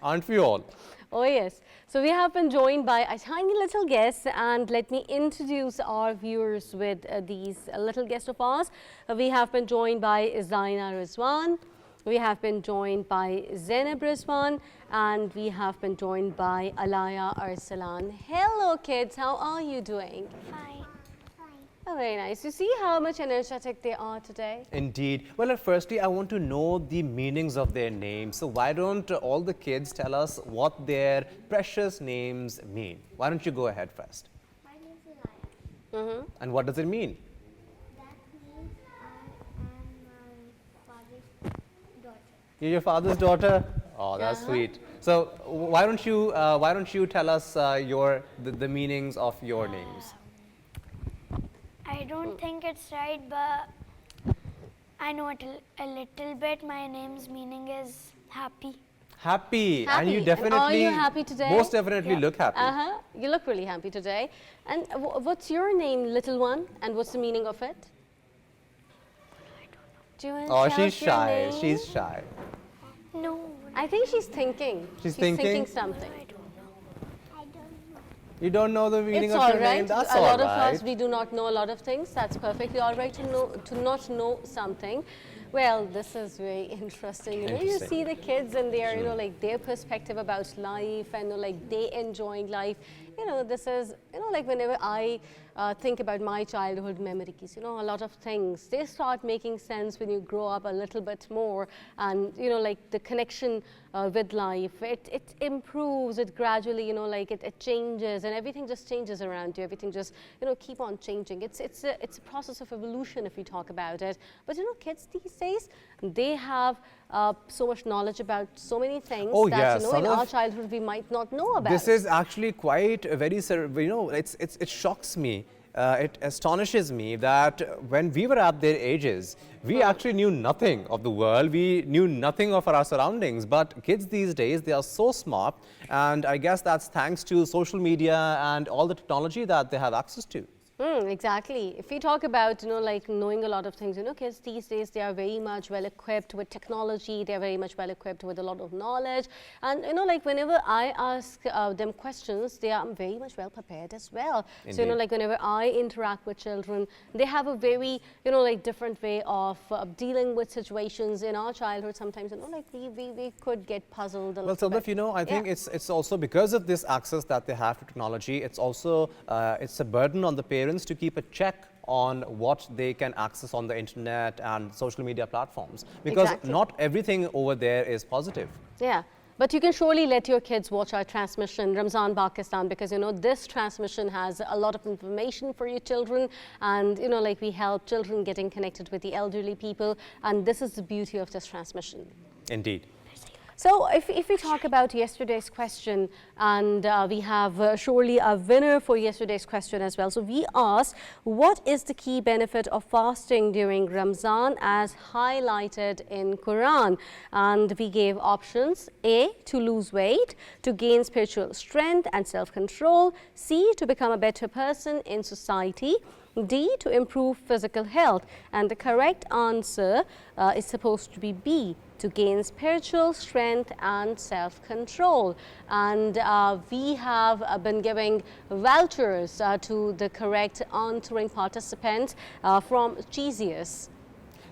Aren't we all? Oh yes. So we have been joined by a tiny little guest, and let me introduce our viewers with these little guests of ours. We have been joined by ZAYNAH RIZWAN, we have been joined by ZAINAB RIZWAN, and we have been joined by ALLAYA ARSALAN. Hello kids, how are you doing? Fine. Oh, very nice. You see how much energetic they are today? Indeed. Well, firstly, I want to know the meanings of their names. So why don't all the kids tell us what their precious names mean? Why don't you go ahead first? My name is ALLAYA. And what does it mean? That means I am my father's daughter. You're your father's daughter? Oh, that's sweet. So why don't you tell us the meanings of your names? I don't think it's right, but I know a little bit. My name's meaning is happy. Happy. And you definitely, are you happy today? Most definitely look happy. You look really happy today. And what's your name, little one? And what's the meaning of it? I don't know. Do you want to Oh, tell she's us your shy. name? She's shy. No. I think she's thinking. She's thinking something. I don't know. You don't know the meaning It's of all your name? right. That's a all lot right. of us, we do not know a lot of things. That's perfectly all right to not know something. Well, this is very interesting. You see the kids and their, like their perspective about life, and like they enjoying life. This is, like whenever I think about my childhood memories, a lot of things, they start making sense when you grow up a little bit more, and like the connection with life, it improves, it gradually, like it changes, and everything just changes around you. Everything just, keep on changing. It's a process of evolution if we talk about it. But kids these days, they have so much knowledge about so many things that in our childhood we might not know about. This is actually quite a very, it shocks me. It astonishes me that when we were at their ages, we actually knew nothing of the world. We knew nothing of our surroundings. But kids these days, they are so smart, and I guess that's thanks to social media and all the technology that they have access to. Exactly. If we talk about, like knowing a lot of things, kids these days, they are very much well equipped with technology. They are very much well equipped with a lot of knowledge. And, like whenever I ask them questions, they are very much well prepared as well. Indeed. So, like whenever I interact with children, they have a very, like different way of dealing with situations. In our childhood, sometimes, like we could get puzzled a little bit. Sadaf, I think it's also because of this access that they have to technology, it's also, it's a burden on the parents to keep a check on what they can access on the internet and social media platforms, because not everything over there is positive. Yeah, but you can surely let your kids watch our transmission, Ramzan Pakistan, because this transmission has a lot of information for your children, and like we help children getting connected with the elderly people, and this is the beauty of this transmission. Indeed. So if we talk about yesterday's question, and we have surely a winner for yesterday's question as well. So we asked, what is the key benefit of fasting during Ramzan as highlighted in Quran? And we gave options: A, to lose weight, to gain spiritual strength and self-control; C, to become a better person in society; D, to improve physical health. And the correct answer is supposed to be B, to gain spiritual strength and self-control. And we have been giving vouchers to the correct answering participants from Cheesius.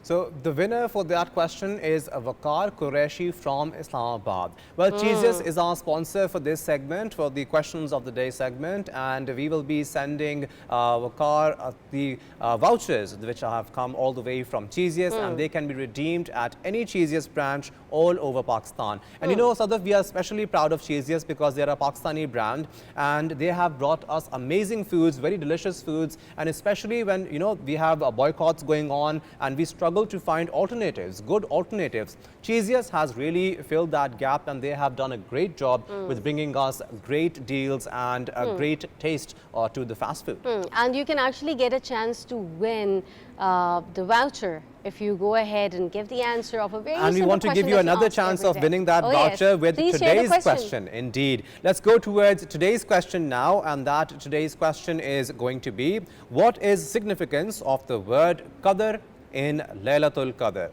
So the winner for that question is Waqar Qureshi from Islamabad. Well, Cheesius is our sponsor for this segment, for the questions of the day segment, and we will be sending Waqar the vouchers which have come all the way from Cheesius, and they can be redeemed at any Cheesius branch all over Pakistan. And you know, Sadaf, we are especially proud of Cheesius because they are a Pakistani brand, and they have brought us amazing foods, very delicious foods, and especially when, you know, we have boycotts going on and we struggle to find alternatives, good alternatives. Cheesius has really filled that gap, and they have done a great job with bringing us great deals and a great taste to the fast food. And you can actually get a chance to win the voucher if you go ahead and give the answer of a very simple question. And we want to give you another chance of winning that voucher with today's question. Indeed. Let's go towards today's question now, and that today's question is going to be, what is significance of the word Qadr in Laylatul Qadr?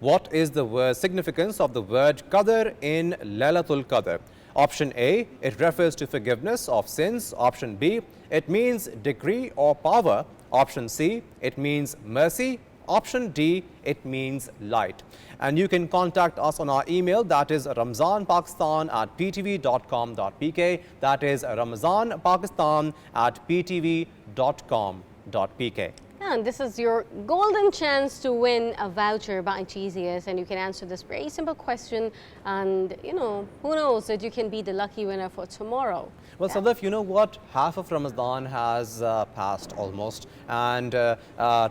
What is the significance of the word Qadr in Laylatul Qadr? Option A, it refers to forgiveness of sins. Option B, it means decree or power. Option C, it means mercy. Option D, it means light. And you can contact us on our email, that is ramzanpakistan@ptv.com.pk. That is ramzanpakistan@ptv.com.pk. And this is your golden chance to win a voucher by Cheesius, and you can answer this very simple question, and you know, who knows that you can be the lucky winner for tomorrow. Well, Sadaf, you know what? Half of Ramadan has passed almost, and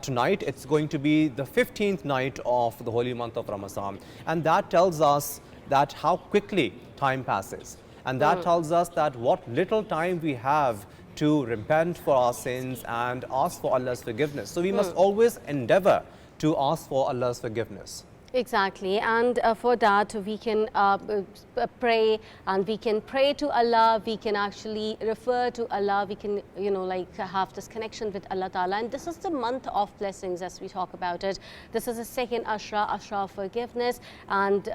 tonight it's going to be the 15th night of the holy month of Ramadan, and that tells us that how quickly time passes, and that tells us that what little time we have to repent for our sins and ask for Allah's forgiveness. So we must always endeavor to ask for Allah's forgiveness. Exactly, and for that we can pray, and we can pray to Allah, we can actually refer to Allah, we can, you know, like have this connection with Allah Ta'ala. And this is the month of blessings as we talk about it. This is the second Ashra, Ashra of forgiveness, and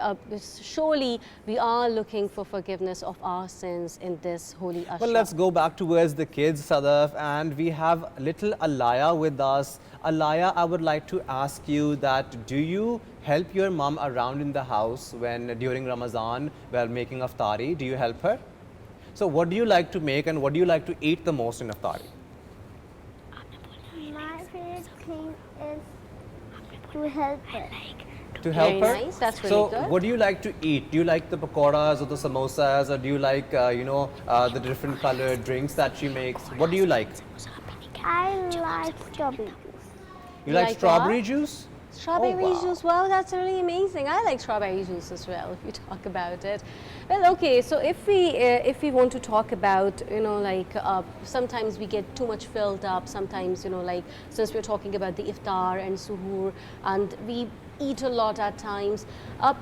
surely we are looking for forgiveness of our sins in this holy Ashra. Well, let's go back towards the kids, Sadaf, and we have little Allaya with us. Allaya, I would like to ask you that, do you help your mom around in the house when during Ramadan while making iftari? Do you help her? So what do you like to make and what do you like to eat the most in iftari? My favorite thing is to help her. To help her? Very nice, that's really so good. What do you like to eat? Do you like the pakoras or the samosas, or do you like the different colored drinks that she makes? What do you like? I like strawberry juice. You like strawberry what? juice? Strawberry Oh, wow. juice, well, that's really amazing. I like strawberry juice as well, if you talk about it. Well, okay, so if we want to talk about, you know, like sometimes we get too much filled up, sometimes, you know, like since we're talking about the iftar and suhoor, and we eat a lot at times,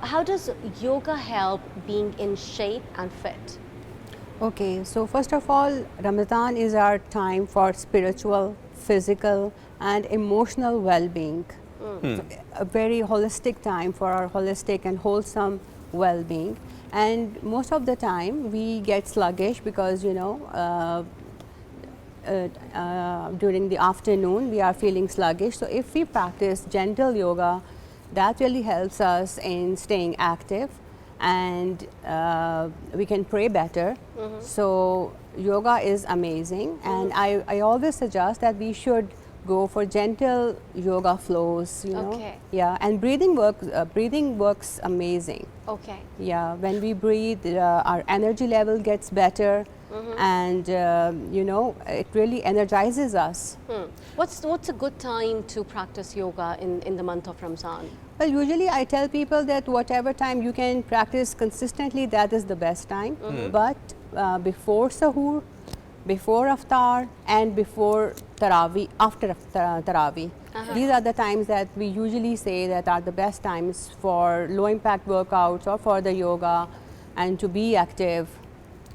how does yoga help being in shape and fit? Okay, so first of all, Ramadan is our time for spiritual, physical and emotional well-being. So a very holistic time for our holistic and wholesome well-being. And most of the time we get sluggish because, you know, during the afternoon we are feeling sluggish. So if we practice gentle yoga, that really helps us in staying active, and we can pray better. So yoga is amazing, and I always suggest that we should go for gentle yoga flows, you know. Okay. Yeah, and breathing works amazing. Okay. Yeah, when we breathe, our energy level gets better, and you know, it really energizes us. What's a good time to practice yoga in the month of Ramzan? Well, usually I tell people that whatever time you can practice consistently, that is the best time. But before sahur, before iftar, and before tarawih, after tarawih. These are the times that we usually say that are the best times for low impact workouts or for the yoga and to be active.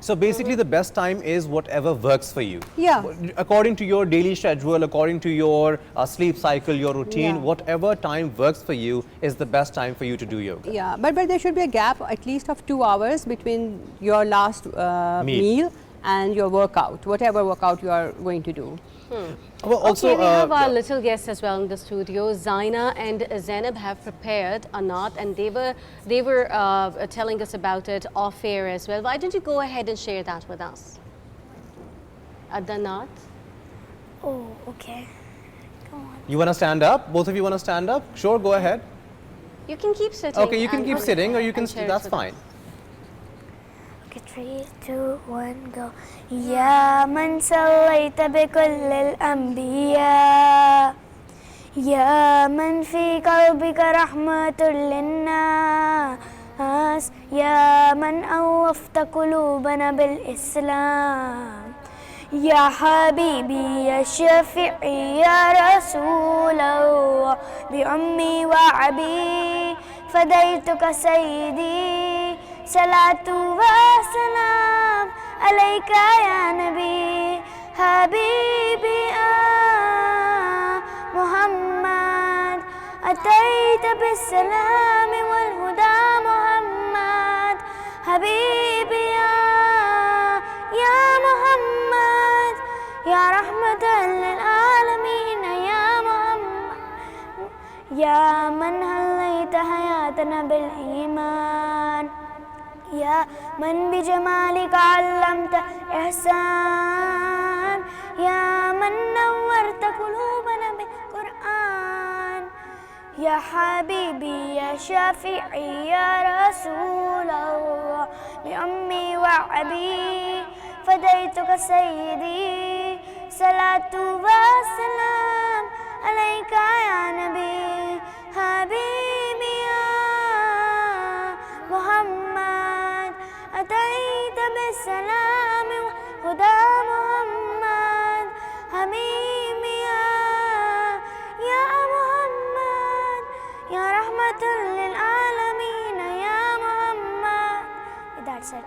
So basically the best time is whatever works for you. Yeah. According to your daily schedule, according to your sleep cycle, your routine, Yeah. whatever time works for you is the best time for you to do yoga. Yeah, but there should be a gap at least of 2 hours between your last meal and your workout, whatever workout you are going to do. Well, also, okay, we have our little guests as well in the studio. ZAYNAH and ZAINAB have prepared a NAAT, and they were telling us about it off air as well. Why don't you go ahead and share that with us? The NAAT. Oh, okay. Come on. you want to stand up? Both of you want to stand up? Sure, go ahead. You can keep sitting. Okay, you can and- keep sitting or you can, and share it that's with fine. Okay, 3, 2, 1, go. يا من صليت بكل الأنبياء يا من في قلبك رحمة للناس يا من أوفت قلوبنا بالإسلام يا حبيبي يا شفيعي يا رسول الله بعمي وعبي فديتك سيدي صلاة وسلام عليك يا نبي حبيبي محمد أتيت بالسلام والهدى محمد حبيبي يا محمد يا رحمة للعالمين يا محمد يا من هليت حياتنا بالإيمان يا من بجمالك علمت إحسان يا من نورت قلوبنا بالقرآن يا حبيبي يا شفيعي يا رسول الله بأمي وأبي فديتك سيدي صلاة وسلام عليك يا نبي حبيبي يا محمد أتيت بالسلام وهدى محمد حبيبي يا محمد يا رحمة للعالمين يا محمد. That's it.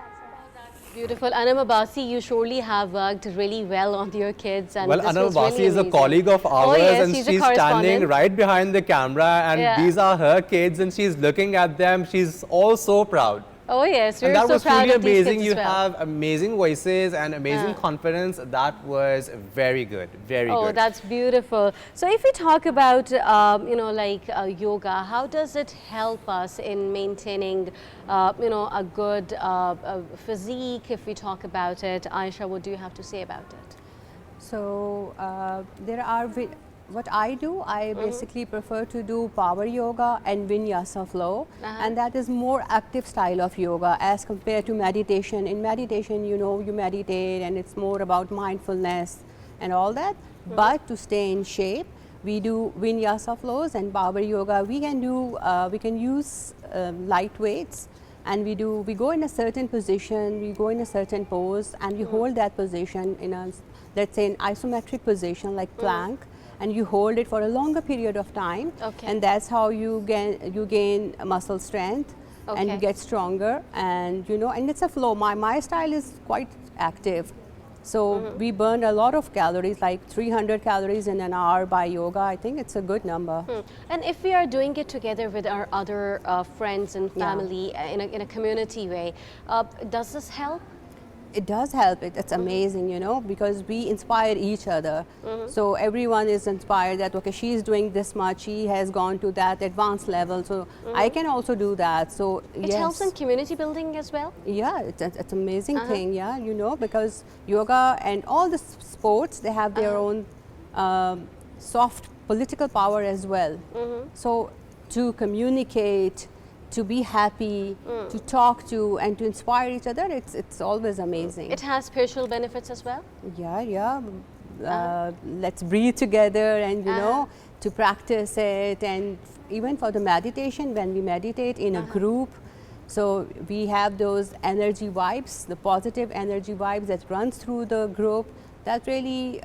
Beautiful. Anam Abbasi, you surely have worked really well on your kids. And Well, this Anam was Abbasi really is a amazing. colleague of ours yes, and she's a she's standing correspondent. right behind the camera and Yeah. these are her kids and she's looking at them. She's all so proud. Oh yes, we're And that so was proud truly of these amazing. kids You as well. have amazing voices and amazing confidence. That was very good, very Oh, good. that's beautiful. So if we talk about, yoga, how does it help us in maintaining, a good physique? If we talk about it, Aisha, what do you have to say about it? So there are, what I do, I basically prefer to do power yoga and vinyasa flow, and that is more active style of yoga as compared to meditation. In meditation, you meditate and it's more about mindfulness and all that, but to stay in shape, we do vinyasa flows and power yoga. We can use light weights, and we go in a certain position, we go in a certain pose, and you hold that position in a, let's say, an isometric position like plank, and you hold it for a longer period of time, and that's how you gain muscle strength, and you get stronger, and and it's a flow. My style is quite active, so we burn a lot of calories, like 300 calories in an hour by yoga. I think it's a good number. And if we are doing it together with our other friends and family in a community way, does this help? It does help. It's amazing, because we inspire each other. So everyone is inspired that, okay, she is doing this much, she has gone to that advanced level, so I can also do that. So it helps in community building as well? Yeah, it's an amazing thing, yeah, because yoga and all the sports, they have their own soft political power as well. So to communicate, to be happy, to talk to, and to inspire each other, it's always amazing. It has spiritual benefits as well? Yeah. Let's breathe together and, to practice it. And even for the meditation, when we meditate in a group, so we have those energy vibes, the positive energy vibes that runs through the group, that really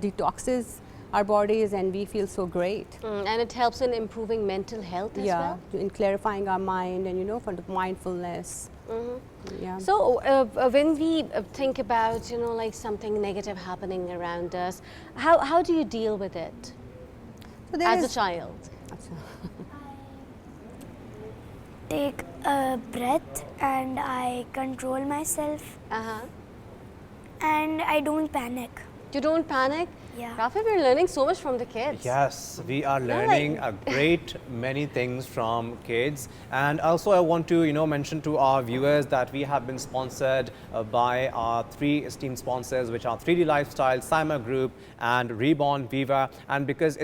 detoxes our bodies and we feel so great. And it helps in improving mental health as well? In clarifying our mind and, you know, for the mindfulness. Yeah. So when we think about, you know, like something negative happening around us, how do you deal with it So as a child? Take a breath and I control myself and I don't panic. You don't panic? Yeah. Rafi, we're learning so much from the kids. Yes, we are learning a great many things from kids. And also I want to, you know, mention to our viewers that we have been sponsored by our 3 esteemed sponsors, which are 3D Lifestyle, Cyma Group and Reborn Viva. And because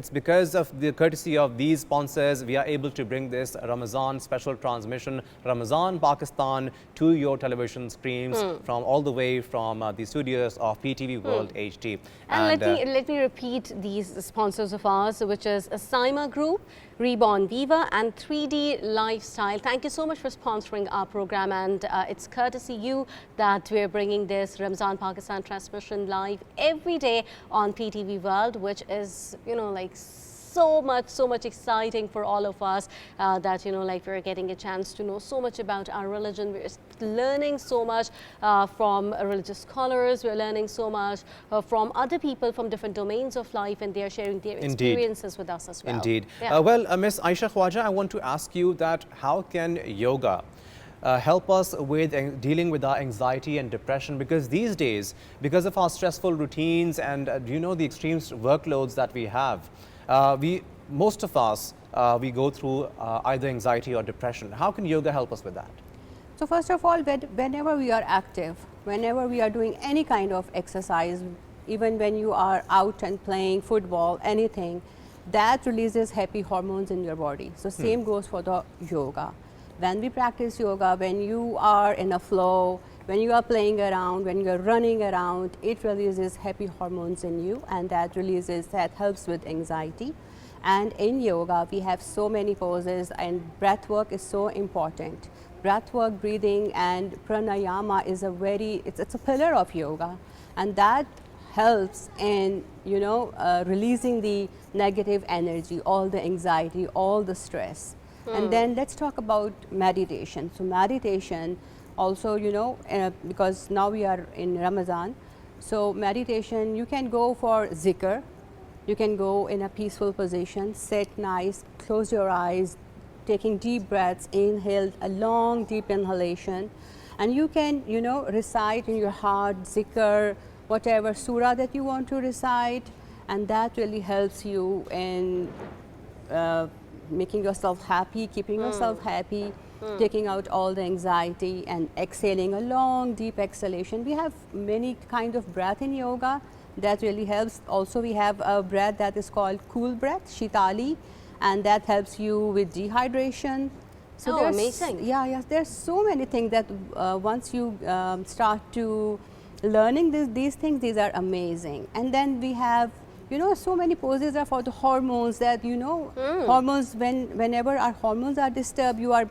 of the courtesy of these sponsors, we are able to bring this Ramazan special transmission, Ramazan Pakistan, to your television screens from all the way from the studios of PTV World HD. And let me repeat these sponsors of ours, which is Cyma Group, Reborn Viva and 3D Lifestyle. Thank you so much for sponsoring our program, and it's courtesy you that we're bringing this Ramzan Pakistan transmission live every day on PTV World, which is, you know, like so much exciting for all of us that, you know, like we're getting a chance to know so much about our religion. We're learning so much from religious scholars. We're learning so much from other people from different domains of life, and they're sharing their experiences with us as well. Indeed. Yeah. Well, Miss Aisha Khwaja, I want to ask you that how can yoga help us with dealing with our anxiety and depression, because these days, because of our stressful routines and you know, the extreme workloads that we have, most of us, we go through either anxiety or depression. How can yoga help us with that? So first of all, whenever we are active, whenever we are doing any kind of exercise, even when you are out and playing football, anything, that releases happy hormones in your body. So same goes for the yoga. When we practice yoga, when you are in a flow, when you are playing around, when you are running around, it releases happy hormones in you, and that helps with anxiety. And in yoga, we have so many poses, and breath work is so important. Breath work, breathing and pranayama is it's a pillar of yoga, and that helps in, you know, releasing the negative energy, all the anxiety, all the stress. And then let's talk about meditation. So meditation also, you know, because now we are in Ramadan, so meditation, you can go for zikr, you can go in a peaceful position, sit nice, close your eyes, taking deep breaths, inhale, a long deep inhalation, and you can, you know, recite in your heart zikr, whatever surah that you want to recite, and that really helps you in making yourself happy, keeping yourself happy, taking out all the anxiety and exhaling a long deep exhalation. We have many kinds of breath in yoga that really helps. Also we have a breath that is called cool breath, Shitali, and that helps you with dehydration. So amazing. Yeah, there's so many things that once you start to learning these things, these are amazing. And then we have, you know, so many poses are for the hormones that, you know, hormones, whenever our hormones are disturbed, you are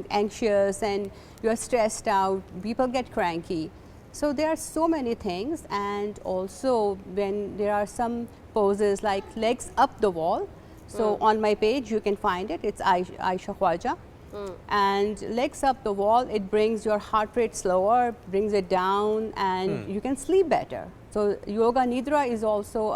anxious and you are stressed out, people get cranky. So there are so many things, and also when there are some poses like legs up the wall. So on my page you can find it, it's Aisha Khwaja. And legs up the wall, it brings your heart rate slower, brings it down, and you can sleep better. So yoga nidra is also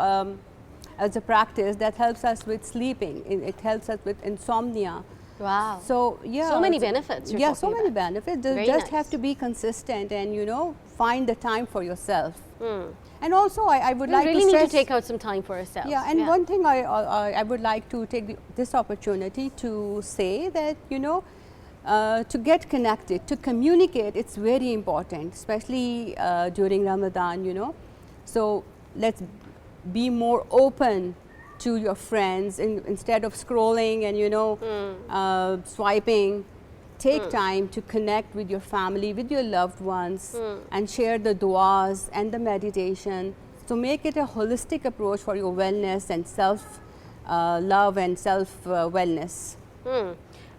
as a practice that helps us with sleeping. It helps us with insomnia. Wow. So yeah, so many benefits. Yeah, so many benefits. Very just nice. have to be consistent and, you know, find the time for yourself. And also I would like really to need to take out some time for ourselves. Yeah, and one thing I would like to take this opportunity to say that, you know, to get connected, to communicate, it's very important, especially during Ramadan, you know. So let's be more open to your friends instead of scrolling and, you know, swiping. Take time to connect with your family, with your loved ones, and share the du'as and the meditation. So make it a holistic approach for your wellness and self love and self wellness.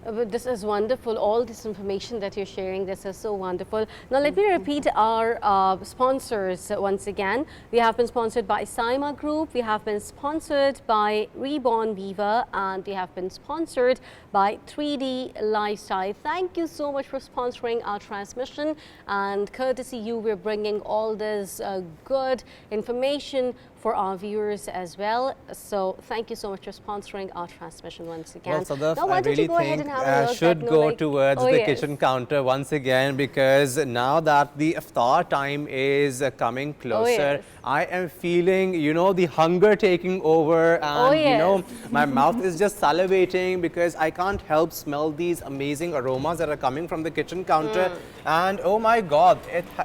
But this is wonderful. All this information that you're sharing, this is so wonderful. Now, let me repeat our sponsors once again. We have been sponsored by Saima Group, we have been sponsored by Reborn Viva, and we have been sponsored by 3D Lifestyle. Thank you so much for sponsoring our transmission, and courtesy you, we're bringing all this good information for our viewers as well. So thank you so much for sponsoring our transmission once again. Well, Sadaf, now, why I don't really you go ahead and think have a I look should at, go like, towards oh, the yes. kitchen counter once again, because now that the iftar time is coming closer, yes. I am feeling, you know, the hunger taking over, and you know, my mouth is just salivating because I can't help smell these amazing aromas that are coming from the kitchen counter. And oh my God,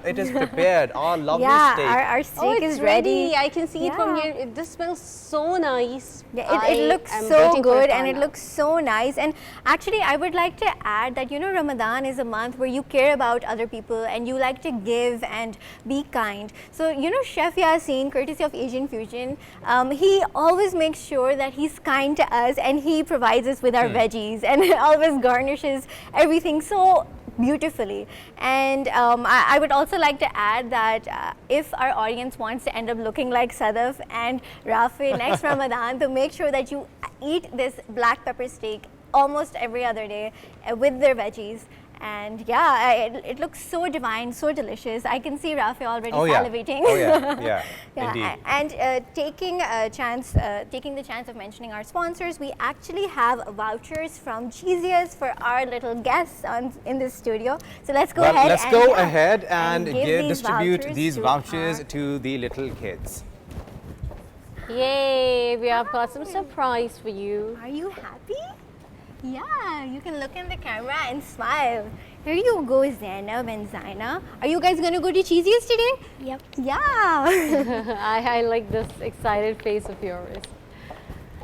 it is prepared. Our lovely steak. Our steak Oh, it's is ready. I can see it from here. This smells so nice. Yeah, it looks so good and it looks so nice. And actually, I would like to add that, you know, Ramadan is a month where you care about other people and you like to give and be kind. So, you know, Chef Yasin, courtesy of Asian Fusion, he always makes sure that he's kind to us and he provides us with our veggies and always garnishes everything so beautifully. And I would also like to add that if our audience wants to end up looking like Sadaf and Rafi next Ramadan, to make sure that you eat this black pepper steak almost every other day with their veggies. And yeah, it looks so divine, so delicious. I can see Rafi already salivating. Oh yeah, indeed. And taking the chance of mentioning our sponsors, we actually have vouchers from Cheesiest for our little guests in this studio. So let's go ahead. Let's go ahead and distribute these vouchers vouchers to the little kids. Yay, we have got some surprise for you. Are you happy? Yeah, you can look in the camera and smile. Here you go, Zainab and Zainah. Are you guys going to go to Cheesiest today? Yep. Yeah. I like this excited face of yours.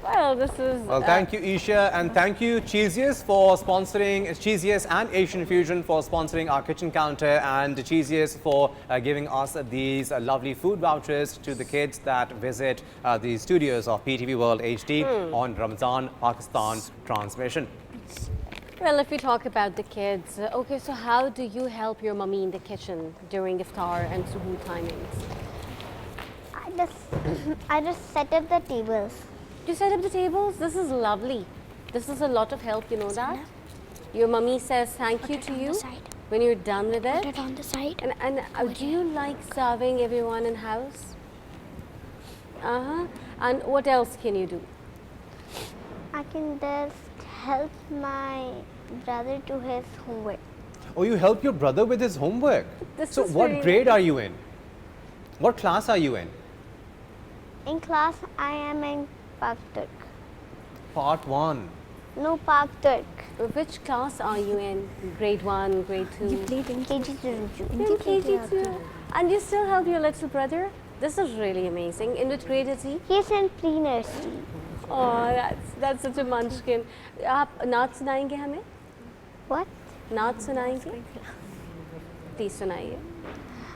Well, this is... Well, thank you, Isha, and thank you, Cheesiest, for sponsoring, Cheesiest and Asian Fusion for sponsoring our kitchen counter, and Cheesiest for giving us these lovely food vouchers to the kids that visit the studios of PTV World HD on Ramzan, Pakistan transmission. Well, if we talk about the kids, okay, so how do you help your mummy in the kitchen during iftar and suhoor timings? I just set up the tables. You set up the tables? This is lovely. This is a lot of help, you know that? Your mummy says thank you to you when you're done with it. Put it on the side. And do you like serving everyone in house? And what else can you do? I can just help my brother to his homework. Oh, you help your brother with his homework? So is what very grade are you in? What class are you in? In class, I am in Pak Turk. Part 1. No, Pak Turk. Which class are you in? Grade 1, grade 2? You played in KG2. In KG2. And you still help your little brother? This is really amazing. In which grade is he? He's in pre-nursery. Oh, that's such a munchkin. आप नात सुनाएंगे हमें? What? नात सुनाएंगे? Please सुनाइए.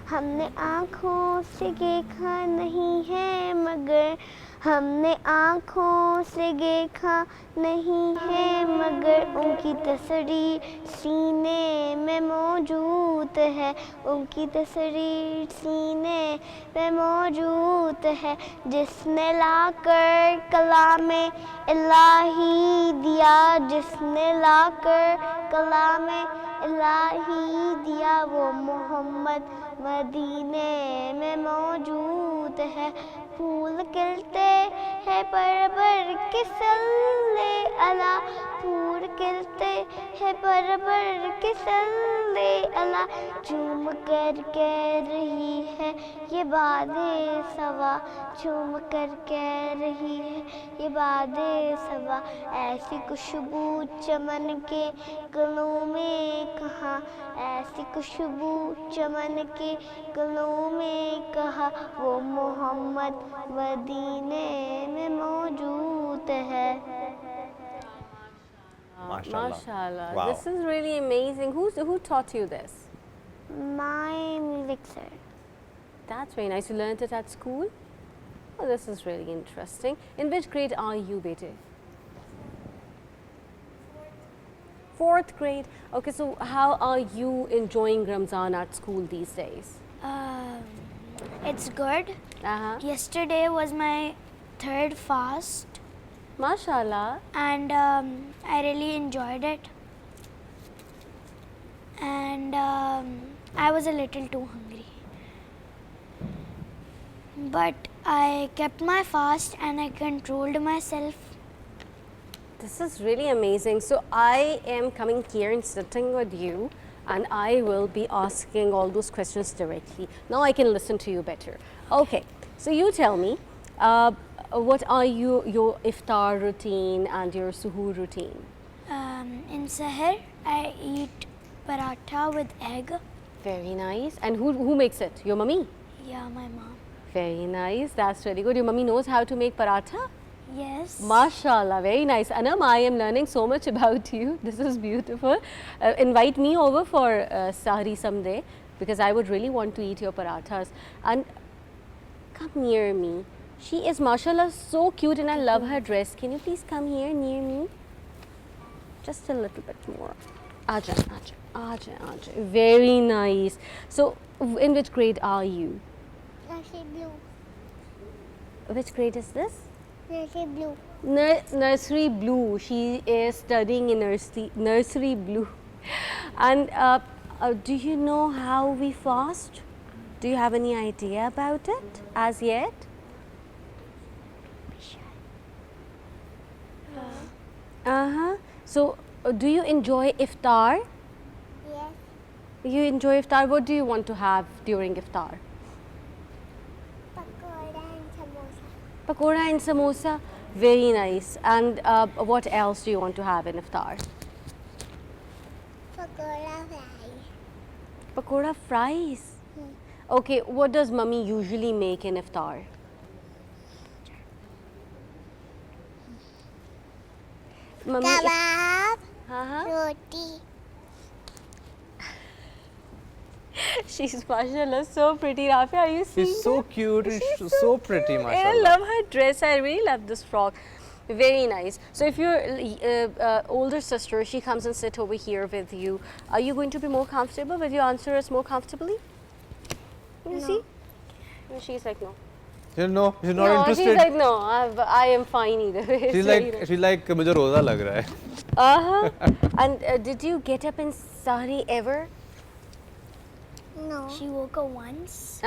हमने आँखों से देखा नहीं है मगर हमने आँखों से देखा नहीं है मगर उनकी तस्वीर सीने में मौजूद है उनकी तस्वीर सीने में मौजूद है जिसने लाकर कलामे इलाही दिया जिसने लाकर कलामे इलाही दिया वो मोहम्मद मदीने में मौजूद है फूल खिलते हैं पर के सल्ले अला फूल खिलते हैं पर के सल्ले अला झूम कर कह रही है ये बातें सवा झूम कर कह रही है ये बातें सवा ऐसी खुशबू चमन के गलों में कहाँ ऐसी खुशबू चमन के गलों में कहा वो मोहम्मद मदीने में मौजूद है. Mashallah. Wow. This is really amazing. Who taught you this? My music sir. That's very nice. You learned it at school? Oh, this is really interesting. In which grade are you, bete? 4th grade. Okay, so how are you enjoying Ramzan at school these days? It's good. Yesterday was my 3rd fast. Mashallah. And I really enjoyed it. And I was a little too hungry. But I kept my fast and I controlled myself. This is really amazing. So I am coming here and sitting with you, and I will be asking all those questions directly. Now I can listen to you better. Okay, so you tell me, what are your iftar routine and your suhoor routine? In Sahar, I eat paratha with egg. Very nice. And who makes it? Your mummy? Yeah, my mom. Very nice. That's really good. Your mummy knows how to make paratha? Yes. Mashallah, very nice. Anam, I am learning so much about you. This is beautiful. Invite me over for sahri someday, because I would really want to eat your parathas. And come near me. She is, mashallah, so cute, and I love her dress. Can you please come here near me? Just a little bit more. Aja, aja, aja, aja. Very nice. So, in which grade are you? Nursery blue. Which grade is this? Nursery blue. Nursery blue. She is studying in nursery blue. And do you know how we fast? Do you have any idea about it as yet? So, do you enjoy iftar? Yes. You enjoy iftar. What do you want to have during iftar? Pakoda and samosa. Pakoda and samosa. Very nice. And what else do you want to have in iftar? Pakoda fry. Pakoda fries. Okay, what does mummy usually make in iftar? Mummy, Kebab. Uh-huh. Roti. She's mashallah so pretty. Rafi, are you seeing She's so her? cute and She's so pretty, cute. And I mashallah. love her dress. I really love this frock. Very nice. So if your older sister, she comes and sit over here with you, are you going to be more comfortable? Will you answer us more comfortably? You see? And she's like, no. You know, she's not No, interested. she's like, no, I am fine either way. She's So, like, you know. मुझे रोजा लग रहा है. And did you get up in sahri ever? No. She woke up once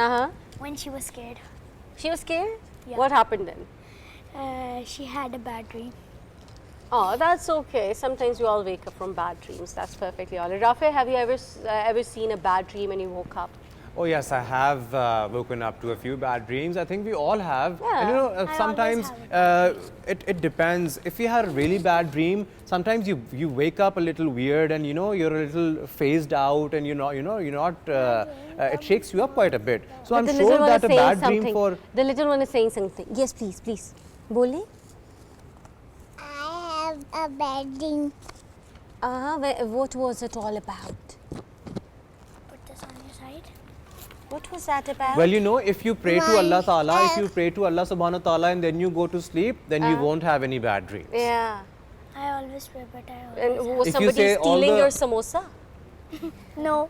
when she was scared. She was scared? Yeah. What happened then? She had a bad dream. Oh, that's okay. Sometimes we all wake up from bad dreams. That's perfectly all right. Rafi, have you ever seen a bad dream and you woke up? Oh yes, I have woken up to a few bad dreams. I think we all have. Yeah. And you know, sometimes it depends. If you had a really bad dream, sometimes you wake up a little weird, and you know you're a little phased out, and you're not. It shakes you up quite a bit. So But I'm sure that a bad dream for the little one is saying something. Yes, please, please. Bole? I have a bad dream. What was it all about? Put this on your side. What was that about? well, you know, if you pray to Allah Ta'ala, if you pray to Allah Subhanahu wa Ta'ala, and then you go to sleep, then you won't have any bad dreams. Yeah. I always pray, but I And always was If you somebody say all stealing the- your samosa? No.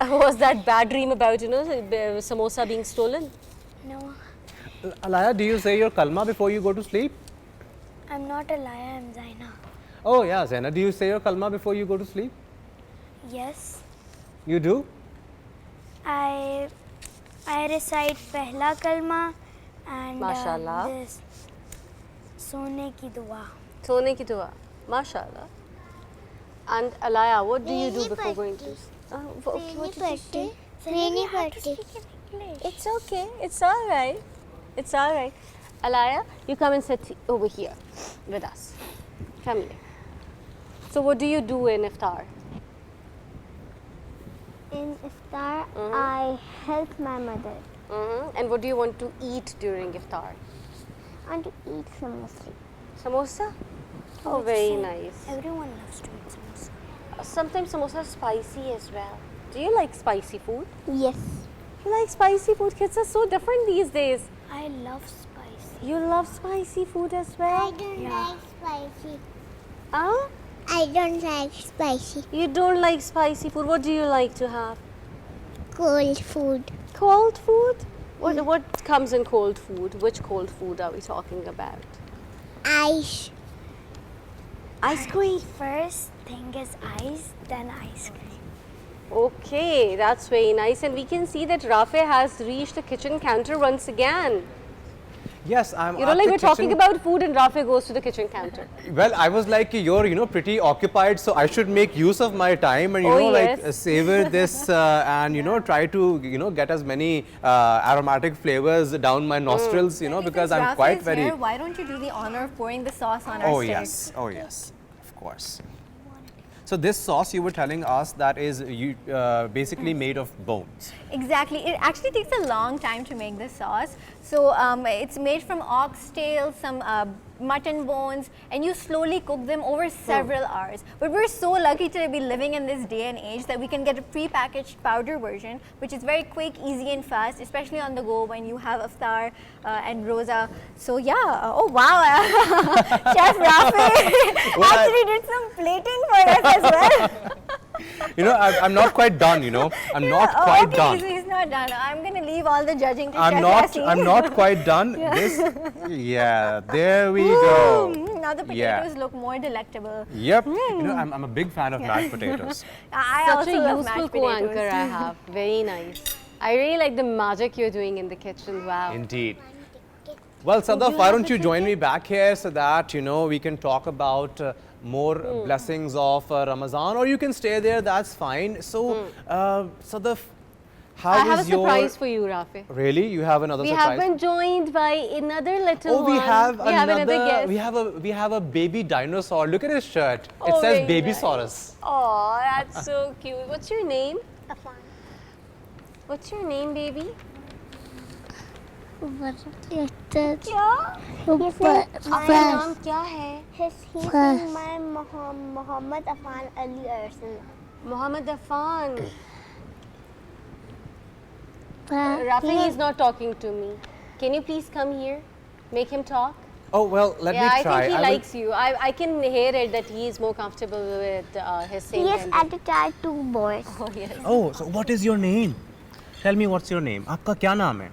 Was that bad dream about, samosa being stolen? No. Alaya, do you say your kalma before you go to sleep? I'm not a liar, I'm ZAYNAH. Oh yeah, Zainab, do you say your kalma before you go to sleep? Yes. You do? I recite Pehla Kalma and Mashallah. this Sone ki dua. Sone ki dua. Mashallah. And Alaya, what do you do before going to sleep? What did you say? It's okay. It's all right. It's all right. Alaya, you come and sit over here with us. Come here. So what do you do in iftar? In Iftar, I help my mother. And what do you want to eat during iftar? I want to eat samosa. Samosa? Oh, very nice. Everyone loves to eat samosa. Sometimes samosa is spicy as well. Do you like spicy food? Yes. You like spicy food? Kids are so different these days. I love spicy. You love spicy food as well? don't like spicy. Ah? I don't like spicy. You don't like spicy food. What do you like to have? Cold food. Cold food? What comes in cold food? Which cold food are we talking about? Ice. Ice cream. First thing is ice, then ice cream. Okay, that's very nice. And we can see that Rafe has reached the kitchen counter once again. Yes, I'm. You know, like we're talking about food and Rafe goes to the kitchen counter. Well, I was like, you're, pretty occupied, so I should make use of my time and, like savor this and, try to, get as many aromatic flavors down my nostrils, because I'm quite very. Here, why don't you do the honor of pouring the sauce on our steak? Oh, yes, of course. So this sauce you were telling us that is basically made of bones. Exactly. It actually takes a long time to make this sauce. So it's made from oxtail, some mutton bones, and you slowly cook them over several hours. But we're so lucky to be living in this day and age that we can get a pre-packaged powder version, which is very quick, easy and fast, especially on the go when you have Iftar and Rosa. So yeah, oh wow, Chef Rafi actually did some plating for us as well. I'm not quite done, I'm not quite done. He's not done. I'm going to leave all the judging to I'm Chef Yasin. I'm not quite done. There we go. Now the potatoes look more delectable. Yep. I'm a big fan of mashed potatoes. I Such also a love useful mashed potatoes. co-anchor I have. Very nice. I really like the magic you're doing in the kitchen. Wow. Indeed. Well, Sadaf, why don't you join me back here so that, we can talk about more blessings of Ramazan, or you can stay there, that's fine. So, Sadaf, I have a surprise for you, Rafi. Really? You have another surprise? We have been joined by another little one. We have another guest. We have a baby dinosaur. Look at his shirt. It says Babysaurus. Oh, that's so cute. What's your name? Affan. What's your name, baby? His name my Muhammad Affan Ali Arsalan. Muhammad Affan. Rafi is not talking to me. Can you please come here? Make him talk. Oh, well, let me try. I think he likes you. I can hear it that he is more comfortable with his same He is attached to boys. Oh, yes. Oh, so what is your name? Tell me what's your name. Aapka kya naam hai?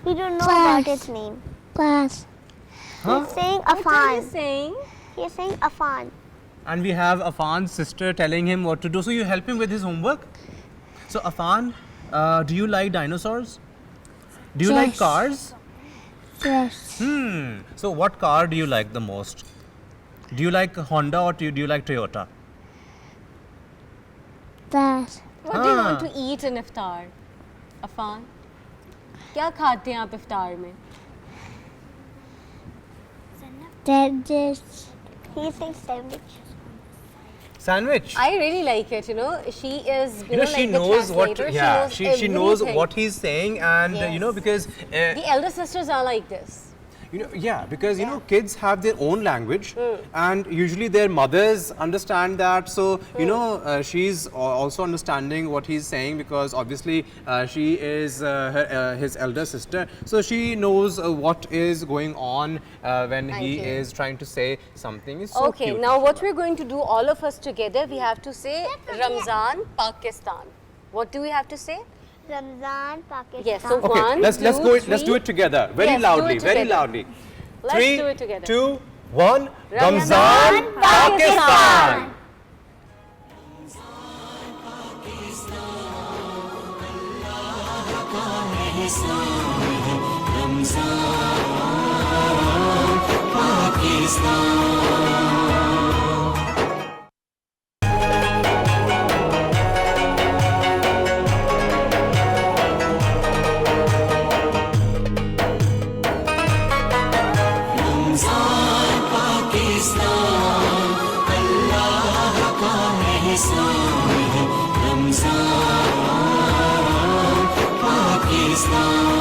We don't know about his name. He's saying Affan. What are you saying? He's saying Affan. And we have Affan's sister telling him what to do. So you help him with his homework? So Affan, do you like dinosaurs? Do you like cars? Yes. So what car do you like the most? Do you like Honda or do you like Toyota? That. What do you want to eat in Iftar? Affan? क्या खाते हैं आप इफ्तार में? He thinks sandwich. Sandwich. I really like it. She is. She like knows the what. translator. She knows everything. what he's saying, and because the elder sisters are like this. Because kids have their own language, and usually their mothers understand that. So she's also understanding what he's saying, because obviously she is his elder sister. So she knows what is going on when he is trying to say something. It's so Okay, cute. now what we're going to do, all of us together, we have to say Ramzan, Pakistan. What do we have to say? Ramzan, Pakistan. Yes, so Okay, 1, let's 2, go. Let's 3. do it together. Very Yes, do loudly. it Very together. loudly. Let's 3, do it together. 2, 1. Ramzan, Ramzan, Pakistan. Pakistan.